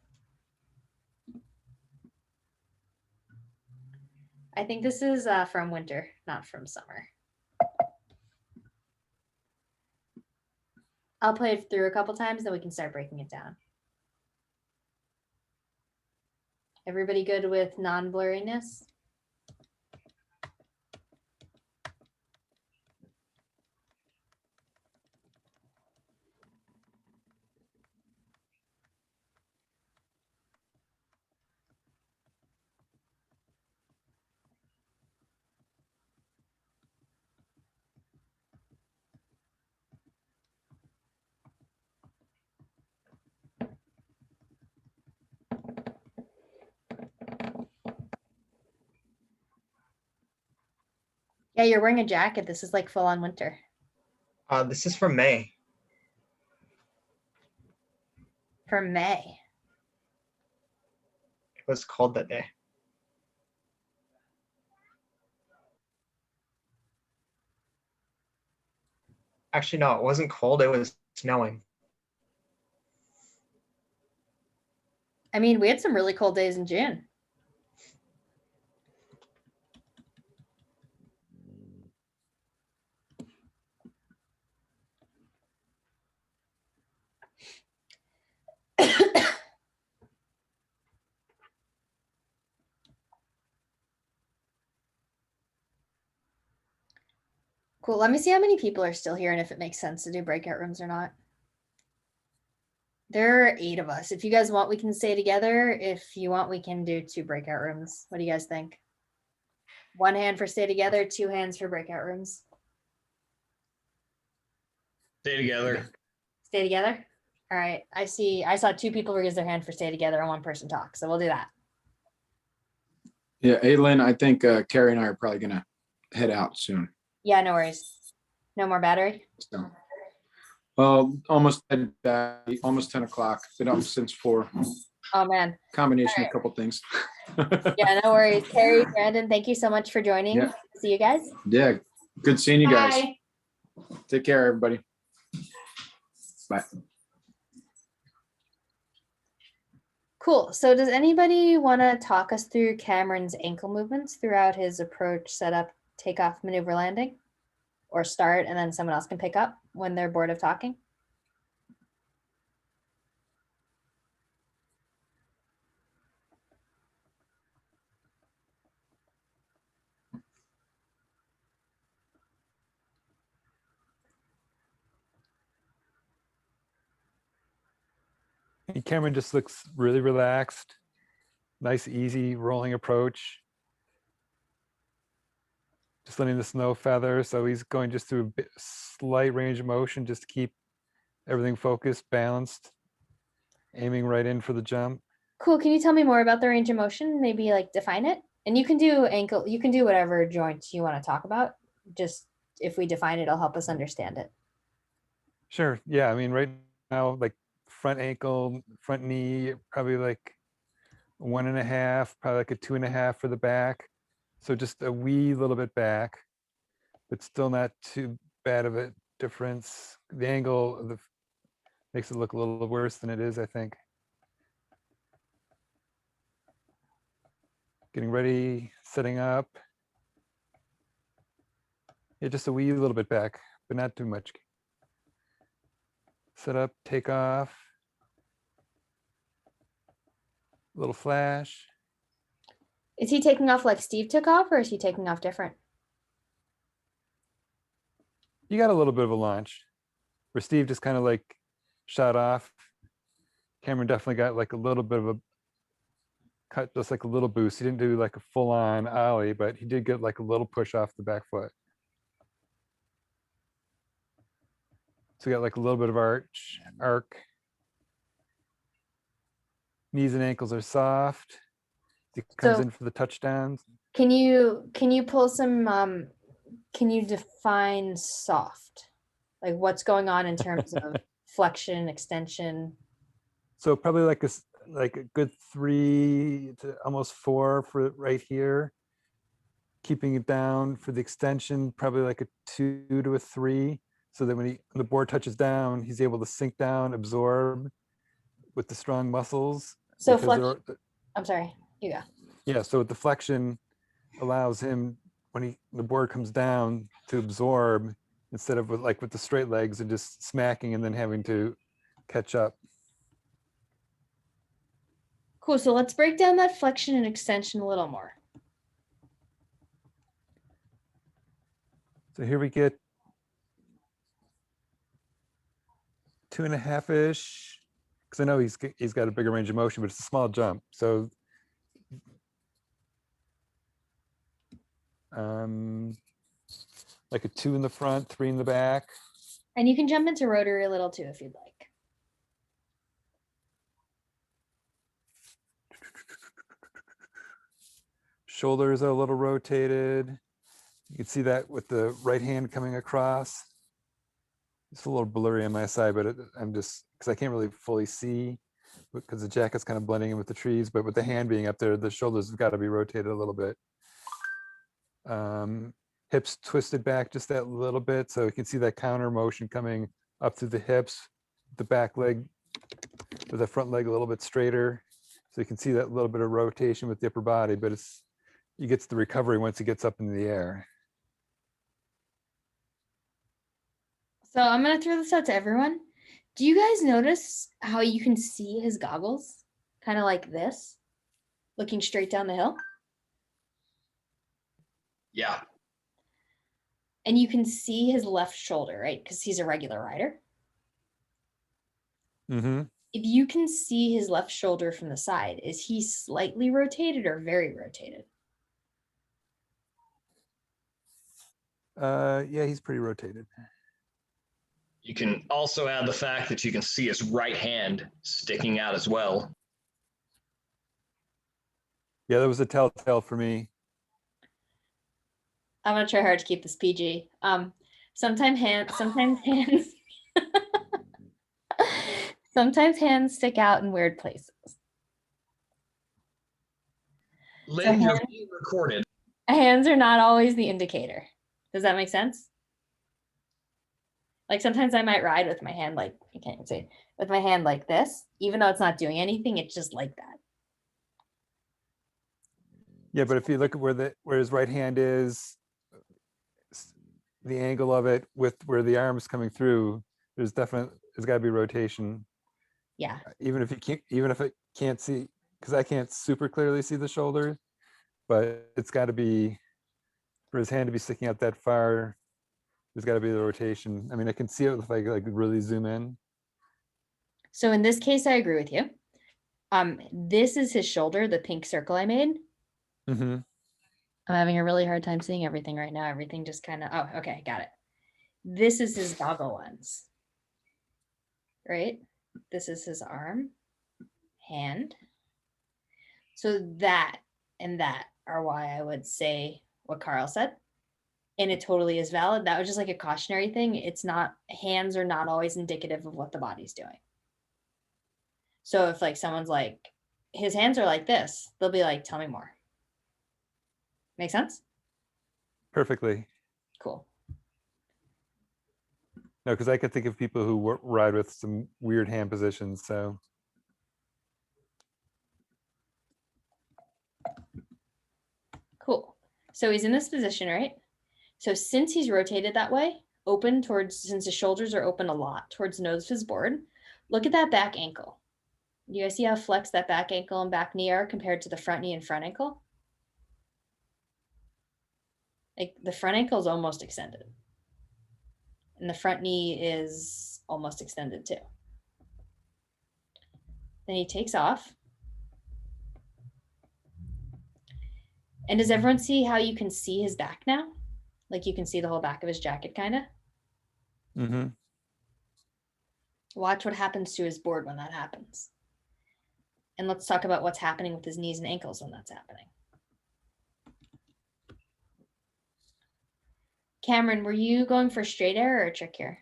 I think this is from winter, not from summer. I'll play it through a couple times, then we can start breaking it down. Everybody good with non-blurriness? Yeah, you're wearing a jacket. This is like full on winter. This is from May. for May? It was cold that day. Actually, no, it wasn't cold. It was snowing. I mean, we had some really cold days in June. Cool. Let me see how many people are still here and if it makes sense to do breakout rooms or not. There are 8 of us. If you guys want, we can stay together. If you want, we can do 2 breakout rooms. What do you guys think? 1 hand for stay together, 2 hands for breakout rooms. Stay together. Stay together? All right. I saw 2 people raise their hand for stay together and 1 person talk. So we'll do that. Yeah, Aylin, I think Carrie and I are probably gonna head out soon. Yeah, no worries. No more battery? So, almost 10 o'clock. Been up since 4. Oh, man. Combination All of a couple things. Yeah, no worries. Carrie, Brandon, thank you so much for joining. Yeah. See you guys. Yeah, good seeing you guys. Bye. Take care, everybody. Bye. Cool. So does anybody want to talk us through Cameron's ankle movements throughout his approach, setup, takeoff, maneuver, landing? Or start and then someone else can pick up when they're bored of talking? And Cameron just looks really relaxed. Nice, easy rolling approach. Just letting the snow feather. So he's going just through a slight range of motion, just to keep everything focused, balanced, aiming right in for the jump. Cool. Can you tell me more about the range of motion? Maybe like define it? And you can do ankle, you can do whatever joints you want to talk about. Just if we define it, it'll help us understand it. Sure. Yeah. I mean, right now, like front ankle, front knee, probably like 1.5, probably like a 2.5 for the back. So just a wee little bit back, but still not too bad of a difference. The angle of the makes it look a little worse than it is, I think. Getting ready, setting up. Yeah, just a wee little bit back, but not too much. Set up, take off. Little flash. Is he taking off like Steve took off, or is he taking off different? You got a little bit of a launch where Steve just kind of like shot off. Cameron definitely got like a little bit of a cut, just like a little boost. He didn't do like a full on ollie, but he did get like a little push off the back foot. So we got like a little bit of arc. Knees and ankles are soft. He comes So- in for the touchdowns. Can you pull some can you define soft? Like what's going on in terms of flexion, extension? So probably like a good 3 to almost 4 for right here. Keeping it down for the extension, probably like a 2 to a 3. So that when the board touches down, he's able to sink down, absorb with the strong muscles. So because I'm sorry, you go. yeah, so the flexion allows him when the board comes down to absorb instead of with the straight legs and just smacking and then having to catch up. Cool. So let's break down that flexion and extension a little more. So here we get 2.5-ish, because I know he's got a bigger range of motion, but it's a small jump. So like a 2 in the front, 3 in the back. And you can jump into rotary a little too if you'd like. Shoulders are a little rotated. You can see that with the right hand coming across. It's a little blurry on my side, but I'm just, because I can't really fully see. because the jacket's kind of blending in with the trees, but with the hand being up there, the shoulders have got to be rotated a little bit. Hips twisted back just that little bit, so you can see that counter motion coming up through the hips, the back leg, with the front leg a little bit straighter. So you can see that little bit of rotation with the upper body, but you get to the recovery once it gets up in the air. So I'm gonna throw this out to everyone. Do you guys notice how you can see his goggles? Kind of like this, looking straight down the hill. Yeah. And you can see his left shoulder, right? Because he's a regular rider. Mm-hmm. If you can see his left shoulder from the side, is he slightly rotated or very rotated? Yeah, he's pretty rotated. You can also add the fact that you can see his right hand sticking out as well. Yeah, that was a telltale for me. I'm gonna try hard to keep this PG. Sometimes hands sometimes hands stick out in weird places. Lynn, you're being recorded. Hands are not always the indicator. Does that make sense? Like sometimes I might ride with my hand like, you can't even say, with my hand like this, even though it's not doing anything, it's just like that. Yeah, but if you look at where his right hand is, the angle of it with where the arm is coming through, there's got to be rotation. Yeah. Even if it can't see, because I can't super clearly see the shoulder, but it's got to be, for his hand to be sticking out that far, there's got to be the rotation. I mean, I can see it if I like really zoom in. So in this case, I agree with you. This is his shoulder, the pink circle I made. Mm-hmm. I'm having a really hard time seeing everything right now. Everything just kind of, oh, okay, got it. This is his goggle lens, right? This is his arm, hand. So that and that are why I would say what Carl said. And it totally is valid. That was just like a cautionary thing. It's not, hands are not always indicative of what the body's doing. So if like someone's like, his hands are like this, they'll be like, tell me more. Make sense? Perfectly. Cool. No, because I could think of people who ride with some weird hand positions. So Cool. So he's in this position, right? So since he's rotated that way, open towards, since his shoulders are open a lot towards the nose of his board, look at that back ankle. Do you guys see how flexed that back ankle and back knee are compared to the front knee and front ankle? Like the front ankle is almost extended. And the front knee is almost extended too. Then he takes off. And does everyone see how you can see his back now? Like you can see the whole back of his jacket, kind of. mm-hmm. Watch what happens to his board when that happens. And let's talk about what's happening with his knees and ankles when that's happening. Cameron, were you going for straight air or a trick here?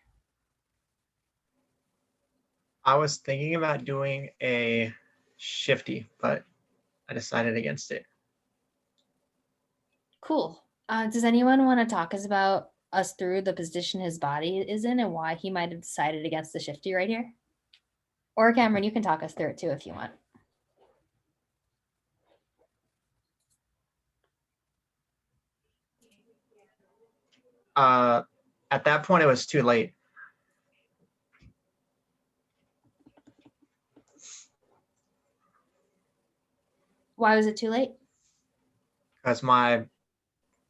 I was thinking about doing a shifty, but I decided against it. Cool. Does anyone want to talk us through the position his body is in and why he might have decided against the shifty right here? Or Cameron, you can talk us through it too if you want. At that point, it was too late. Why was it too late? Because my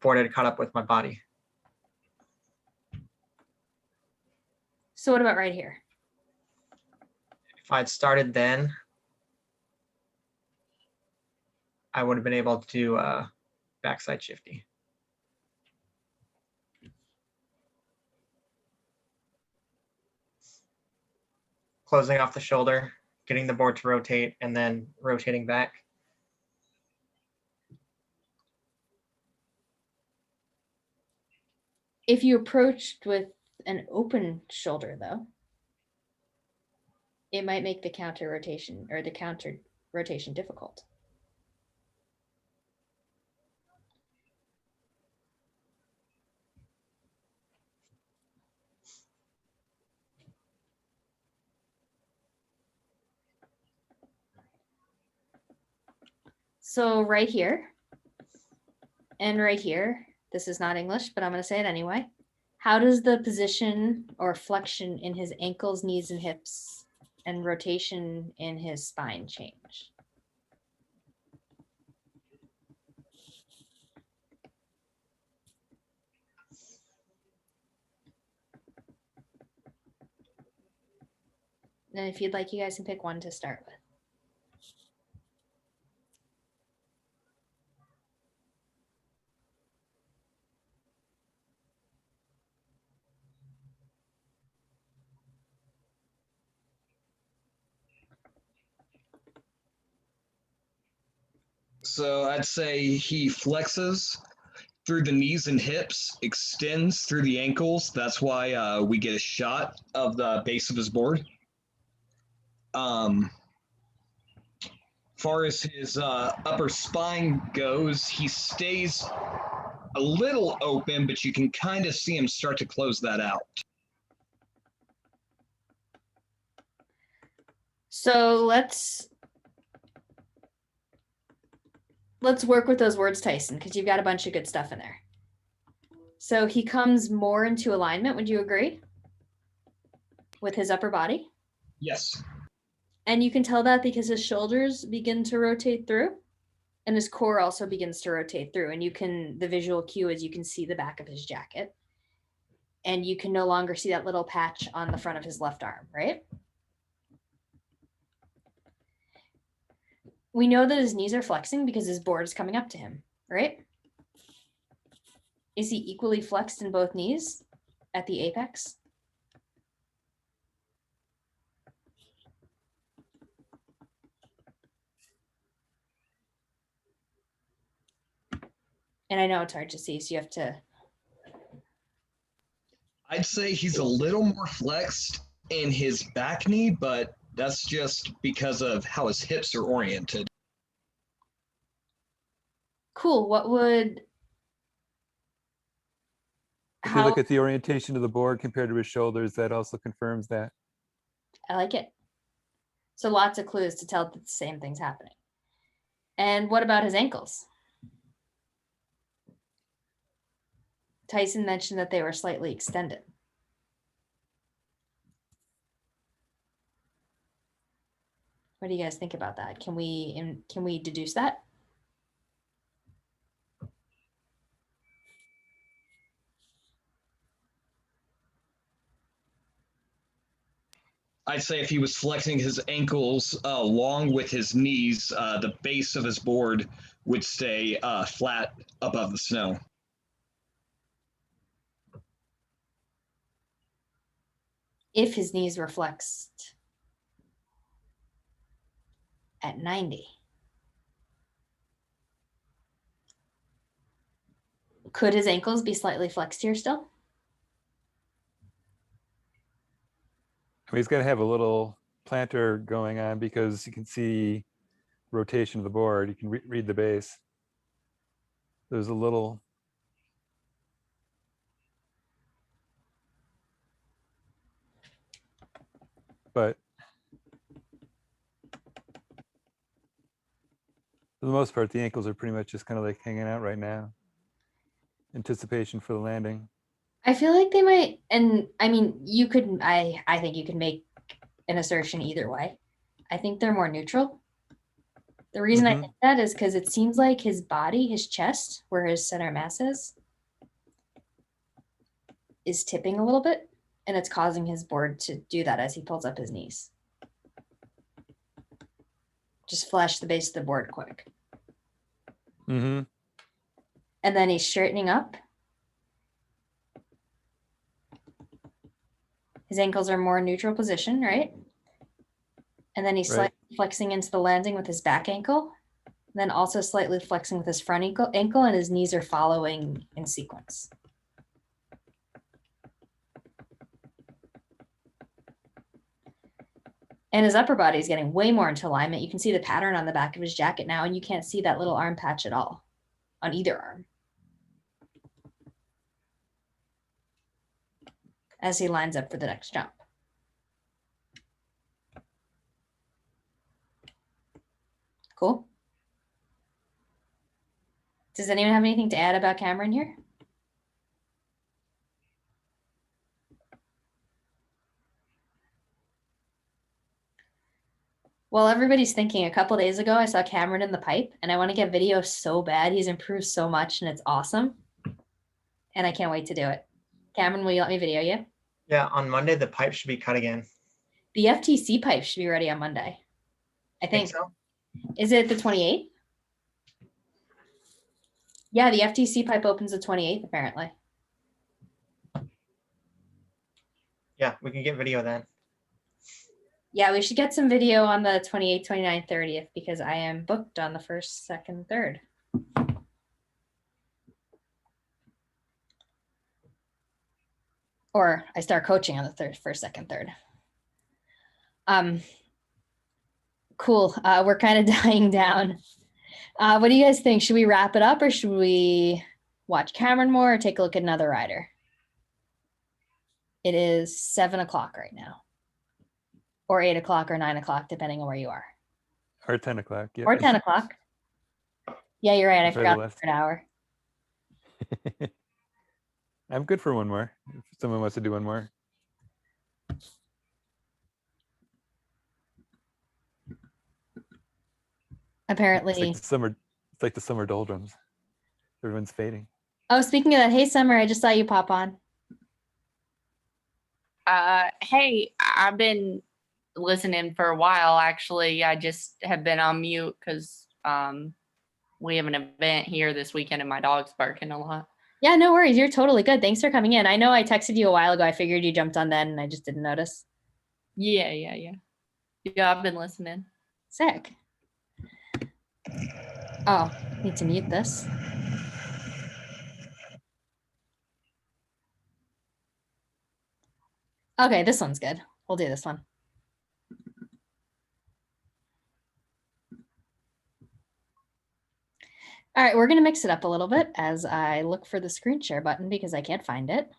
board had caught up with my body. So what about right here? If I'd started then, I would have been able to do backside shifty. Closing off the shoulder, getting the board to rotate, and then rotating back. If you approached with an open shoulder though, it might make the counter rotation difficult. So right here and right here, this is not English, but I'm going to say it anyway. How does the position or flexion in his ankles, knees, and hips and rotation in his spine change? And if you'd like, you guys can pick one to start with. So I'd say he flexes through the knees and hips, extends through the ankles. That's why we get a shot of the base of his board. Far as his upper spine goes, he stays a little open, but you can kind of see him start to close that out. So let's work with those words, Tyson, because you've got a bunch of good stuff in there. So he comes more into alignment. Would you agree? With his upper body? Yes. And you can tell that because his shoulders begin to rotate through and his core also begins to rotate through. And the visual cue is you can see the back of his jacket and you can no longer see that little patch on the front of his left arm, right? We know that his knees are flexing because his board is coming up to him, right? Is he equally flexed in both knees at the apex? And I know it's hard to see, so you have to. I'd say he's a little more flexed in his back knee, but that's just because of how his hips are oriented. Cool. What would. If you look at the orientation of the board compared to his shoulders, that also confirms that. I like it. So lots of clues to tell that the same thing's happening. And what about his ankles? Tyson mentioned that they were slightly extended. What do you guys think about that? Can we deduce that? I'd say if he was flexing his ankles along with his knees, the base of his board would stay flat above the snow. If his knees were flexed at 90. Could his ankles be slightly flexed here still? He's got to have a little planter going on because you can see rotation of the board. You can read the base. There's a little. But for the most part, the ankles are pretty much just kind of like hanging out right now. Anticipation for the landing. I feel like they might, and I mean, you could, I think you could make an assertion either way. I think they're more neutral. The reason I think that is because it seems like his body, his chest, where his center mass is tipping a little bit, and it's causing his board to do that as he pulls up his knees. Just flash the base of the board quick. Mm-hmm. And then he's straightening up. His ankles are more neutral position, right? And then he's slightly flexing into the landing with his back ankle. Then also slightly flexing with his front ankle, and his knees are following in sequence. And his upper body is getting way more into alignment. You can see the pattern on the back of his jacket now, and you can't see that little arm patch at all on either arm as he lines up for the next jump. Cool. Does anyone have anything to add about Cameron here? Well, everybody's thinking, a couple days ago, I saw Cameron in the pipe, and I want to get video so bad. He's improved so much, and it's awesome. And I can't wait to do it. Cameron, will you let me video you? Yeah, on Monday the pipe should be cut again. The FTC pipe should be ready on Monday. I think. so. Is it the 28th? Yeah, the FTC pipe opens the 28th, apparently. Yeah, we can get video then. Yeah, we should get some video on the 28th, 29th, 30th, because I am booked on the 1st, 2nd, 3rd. Or I start coaching on the 1st, 2nd, 3rd. Cool. We're kind of dying down. What do you guys think? Should we wrap it up, or should we watch Cameron more, or take a look at another rider? It is 7 o'clock right now, or 8 o'clock, or 9 o'clock, depending on where you are. Or 10 o'clock. Yeah. Or 10 o'clock. Yeah, you're right. I For the forgot last- for an hour. I'm good for one more. If someone wants to do one more. Apparently. It's like the summer doldrums. Everyone's fading. Oh, speaking of that, hey, Summer, I just saw you pop on. Hey, I've been listening for a while, actually. I just have been on mute because we have an event here this weekend and my dog's barking a lot. Yeah, no worries. You're totally good. Thanks for coming in. I know I texted you a while ago. I figured you jumped on then and I just didn't notice. Yeah, I've been listening. Sick. Oh, need to mute this. Okay, this one's good. We'll do this one. All right, we're going to mix it up a little bit as I look for the screen share button because I can't find it.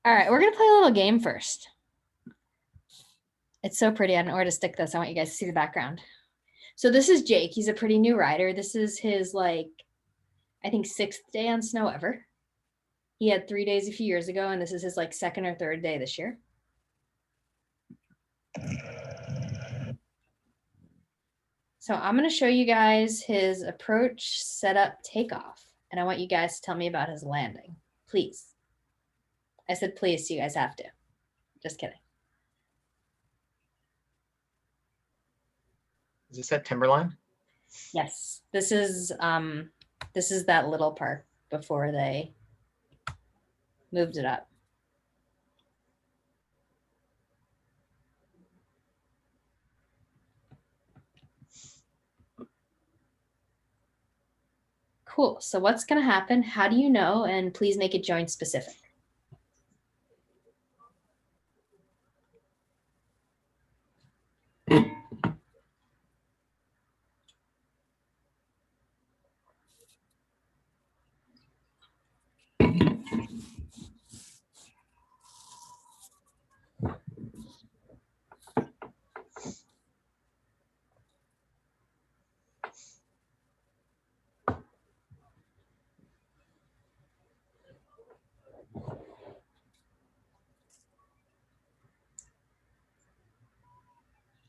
All right, we're going to play a little game first. It's so pretty. I don't know where to stick this. I want you guys to see the background. So this is Jake. He's a pretty new rider. This is his, I think 6th day on snow ever. He had 3 days a few years ago, and this is his 2nd or 3rd day this year. So I'm going to show you guys his approach, setup, takeoff, and I want you guys to tell me about his landing, please. I said please, so you guys have to. Just kidding. Is this at Timberline? Yes, this is that little park before they moved it up. Cool. So what's going to happen? How do you know? And please make it joint specific.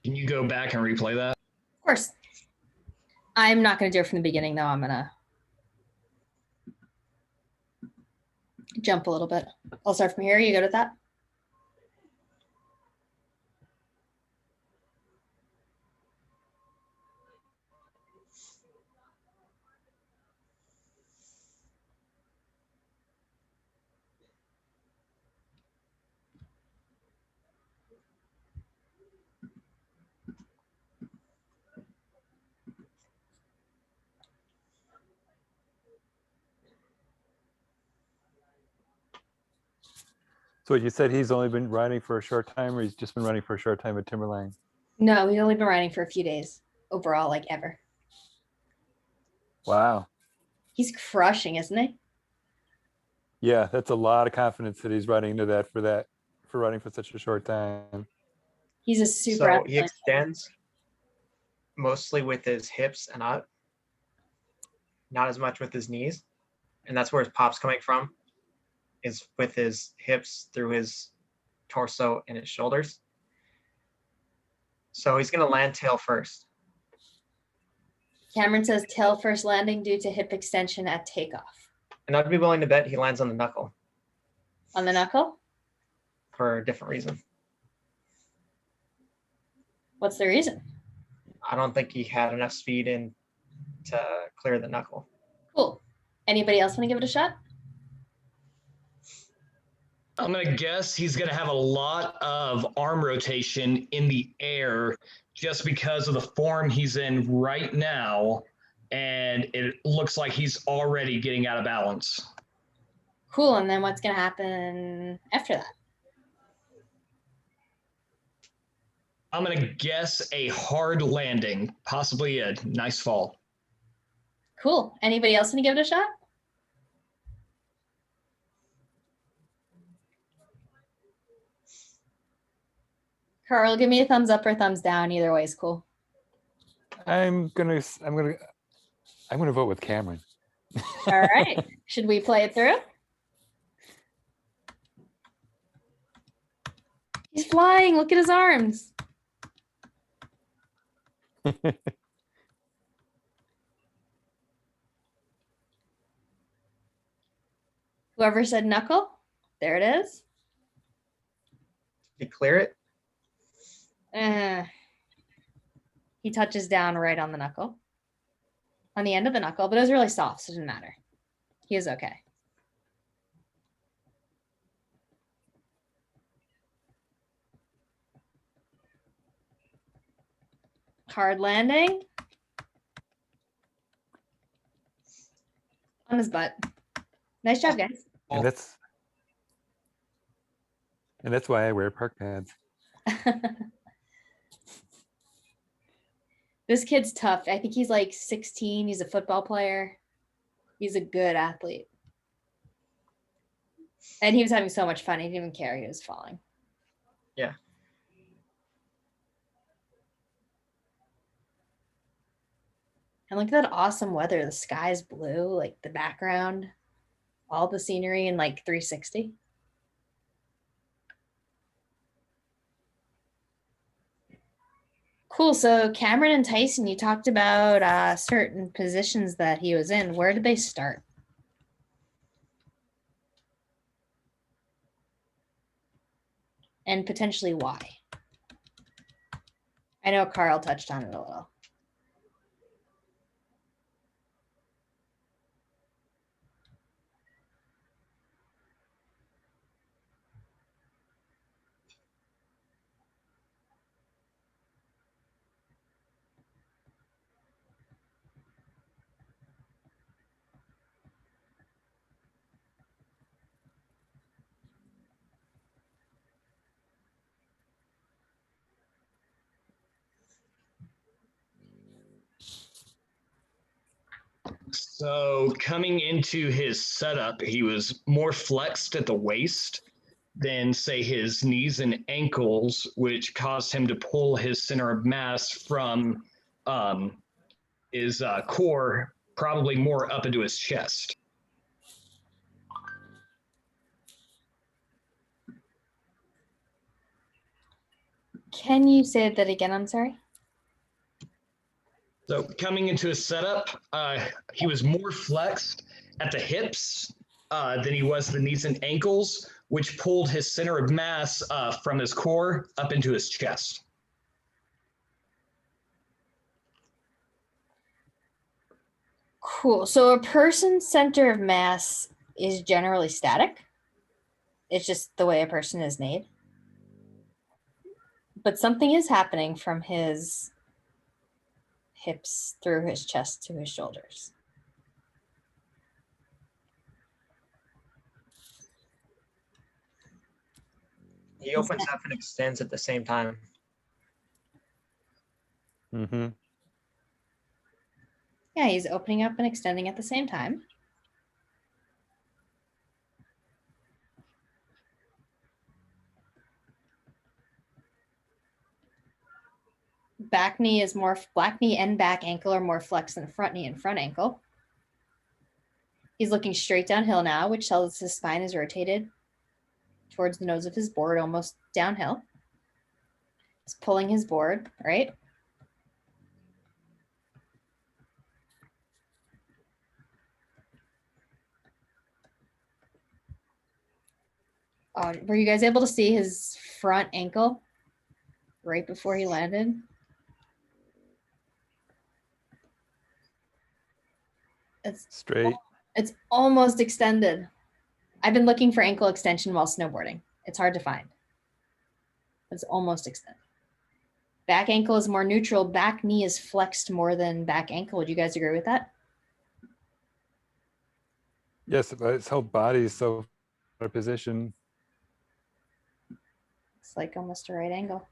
Can you go back and replay that? Of course. I'm not going to do it from the beginning, though. I'm going to jump a little bit. I'll start from here. You good with that? So you said he's only been riding for a short time, or he's just been riding for a short time at Timberline? No, he's only been riding for a few days overall, like ever. Wow. He's crushing, isn't he? Yeah, that's a lot of confidence that he's riding into that for riding for such a short time. He's a super So he athlete. extends mostly with his hips and up, not as much with his knees. And that's where his pop's coming from, is with his hips through his torso and his shoulders. So he's going to land tail first. Cameron says tail first landing due to hip extension at takeoff. And I'd be willing to bet he lands on the knuckle On the knuckle? for a different reason. What's the reason? I don't think he had enough speed in to clear the knuckle. Cool. Anybody else want to give it a shot? I'm going to guess he's going to have a lot of arm rotation in the air just because of the form he's in right now. And it looks like he's already getting out of balance. Cool. And then what's going to happen after that? I'm going to guess a hard landing, possibly a nice fall. Cool. Anybody else want to give it a shot? Carl, give me a thumbs up or thumbs down. Either way is cool. I'm gonna vote with Cameron. All right. Should we play it through? He's flying. Look at his arms. Whoever said knuckle, there it is. Did he clear it? He touches down right on the knuckle, on the end of the knuckle, but it was really soft, so it didn't matter. He is okay. Hard landing. On his butt. Nice job, guys. And that's why I wear park pads. This kid's tough. I think he's like 16. He's a football player. He's a good athlete. And he was having so much fun. He didn't even care he was falling. Yeah. And look at that awesome weather. The sky's blue, like the background, all the scenery in like 360. Cool. So Cameron and Tyson, you talked about certain positions that he was in. Where did they start? And potentially why? I know Carl touched on it a little. So coming into his setup, he was more flexed at the waist than, say, his knees and ankles, which caused him to pull his center of mass from his core probably more up into his chest. Can you say that again? I'm sorry. So coming into his setup, he was more flexed at the hips than he was the knees and ankles, which pulled his center of mass from his core up into his chest. Cool. So a person's center of mass is generally static. It's just the way a person is made. But something is happening from his hips through his chest to his shoulders. He opens up and extends at the same time. Mm-hmm. Yeah, he's opening up and extending at the same time. Back knee is more, black knee and back ankle are more flexed than front knee and front ankle. He's looking straight downhill now, which tells us his spine is rotated towards the nose of his board, almost downhill. He's pulling his board, right? Were you guys able to see his front ankle right before he landed? It's Straight. It's almost extended. I've been looking for ankle extension while snowboarding. It's hard to find. It's almost extended. Back ankle is more neutral. Back knee is flexed more than back ankle. Would you guys agree with that? Yes, but his whole body is so out of position. It's like almost a right angle.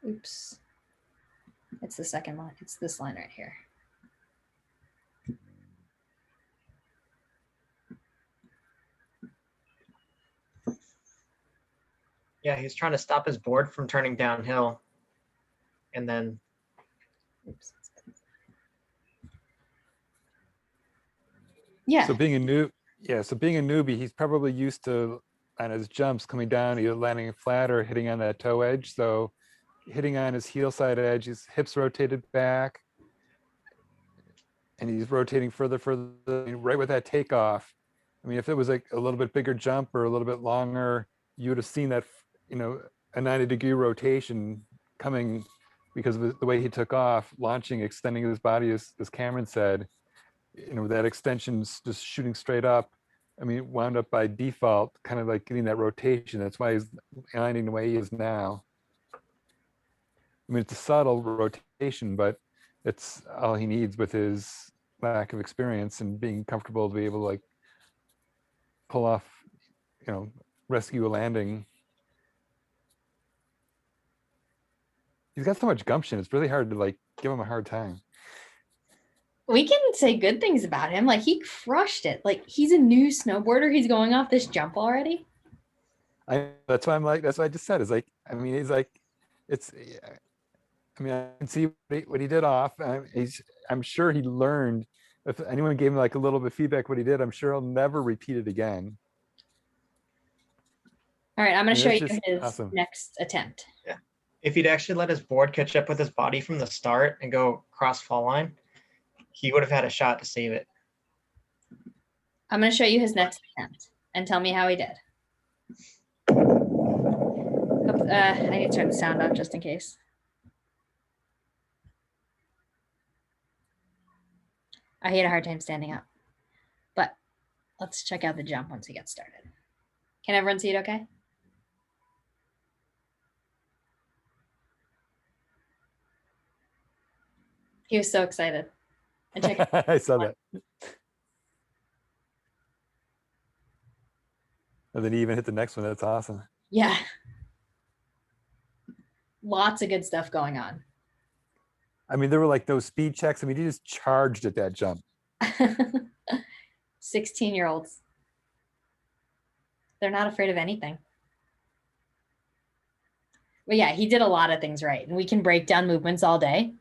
Oops. It's the second line. It's this line right here. Yeah, he's trying to stop his board from turning downhill. And then Oops. Yeah. So being a newbie, he's probably used to on his jumps coming down, either landing flat or hitting on that toe edge. So hitting on his heel side edge, his hips rotated back, and he's rotating further, right with that takeoff. I mean, if it was like a little bit bigger jump or a little bit longer, you would have seen that, you know, a 90-degree rotation coming because of the way he took off, launching, extending his body, as Cameron said. You know, that extension's just shooting straight up. I mean, it wound up by default, kind of like getting that rotation. That's why he's landing the way he is now. I mean, it's a subtle rotation, but it's all he needs with his lack of experience and being comfortable to be able to like pull off, you know, rescue a landing. He's got so much gumption. It's really hard to like give him a hard time. We can say good things about him. Like he crushed it. Like he's a new snowboarder. He's going off this jump already. That's why I'm like, that's what I just said. Is like, I mean, he's like, it's, I mean, I can see what he did off. I'm sure he learned. If anyone gave him like a little bit of feedback what he did, I'm sure he'll never repeat it again. All right, I'm going to show you just his awesome. next attempt. yeah, if he'd actually let his board catch up with his body from the start and go cross fall line, he would have had a shot to save it. I'm going to show you his next attempt and tell me how he did. Oops, I need to turn the sound off just in case. I had a hard time standing up, but let's check out the jump once we get started. Can everyone see it okay? He was so excited. And check it. I saw that. And then he even hit the next one. That's awesome. Yeah. Lots of good stuff going on. I mean, there were like those speed checks. I mean, he just charged at that jump. 16-year-olds. They're not afraid of anything. But yeah, he did a lot of things right. And we can break down movements all day.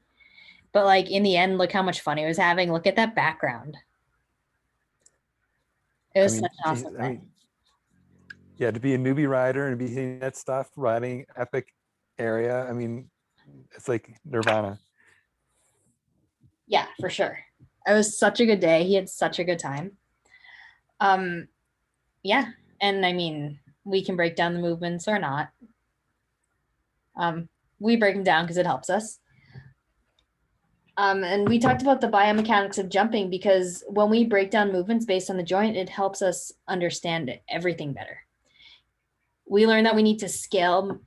But like in the end, look how much fun he was having. Look at that background. It was such an awesome thing. Yeah, to be a newbie rider and be hitting that stuff, riding epic area. I mean, it's like nirvana. Yeah, for sure. It was such a good day. He had such a good time. Yeah, and I mean, we can break down the movements or not. We break them down because it helps us. And we talked about the biomechanics of jumping because when we break down movements based on the joint, it helps us understand everything better. We learned that we need to scale.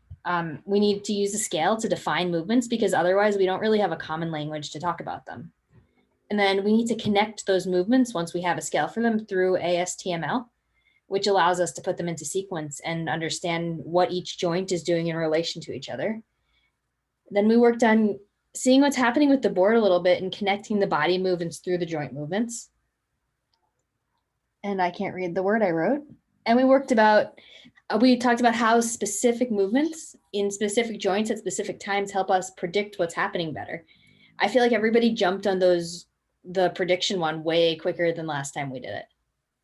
We need to use a scale to define movements because otherwise we don't really have a common language to talk about them. And then we need to connect those movements once we have a scale for them through ASTML. which allows us to put them into sequence and understand what each joint is doing in relation to each other. Then we worked on seeing what's happening with the board a little bit and connecting the body movements through the joint movements. And I can't read the word I wrote. And we talked about how specific movements in specific joints at specific times help us predict what's happening better. I feel like everybody jumped on the prediction one way quicker than last time we did it.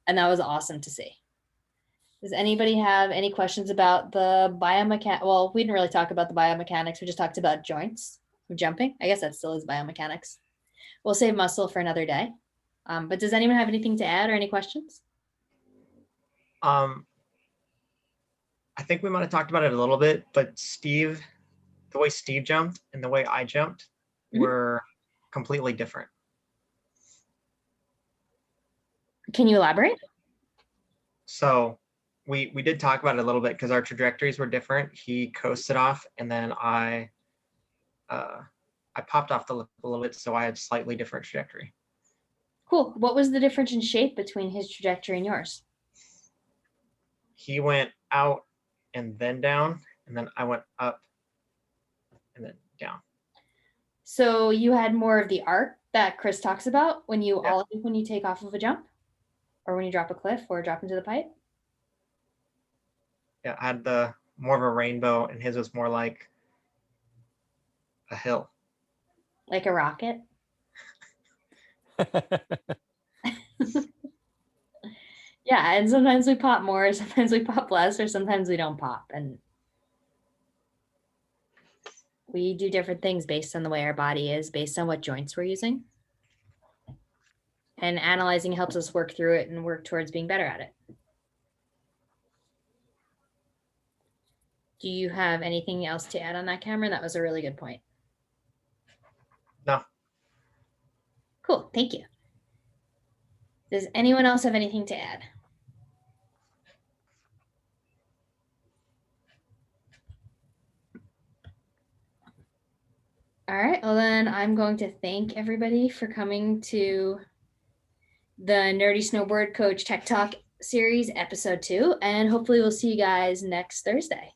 And that was awesome to see. Does anybody have any questions about the biomechanics? Well, we didn't really talk about the biomechanics. We just talked about joints of jumping. I guess that still is biomechanics. We'll save muscle for another day. But does anyone have anything to add or any questions? I think we might have talked about it a little bit, but Steve, the way Steve jumped and the way I jumped were completely different. Can you elaborate? So we did talk about it a little bit because our trajectories were different. He coasted off, and then I popped off the lip a little bit, so I had slightly different trajectory. Cool. What was the difference in shape between his trajectory and yours? He went out and then down, and then I went up and then down. So you had more of the arc that Chris talks about when you when you take off of a jump, or when you drop a cliff or drop into the pipe. Yeah, I had the more of a rainbow, and his was more like a hill. Like a rocket. Yeah, and sometimes we pop more, sometimes we pop less, or sometimes we don't pop. And we do different things based on the way our body is, based on what joints we're using. And analyzing helps us work through it and work towards being better at it. Do you have anything else to add on that, Cameron? That was a really good point. No. Cool, thank you. Does anyone else have anything to add? All right, well then I'm going to thank everybody for coming to the Nerdy Snowboard Coach Tech Talk series episode 2, and hopefully we'll see you guys next Thursday.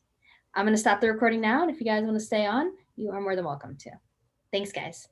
I'm going to stop the recording now, and if you guys want to stay on, you are more than welcome to. Thanks, guys.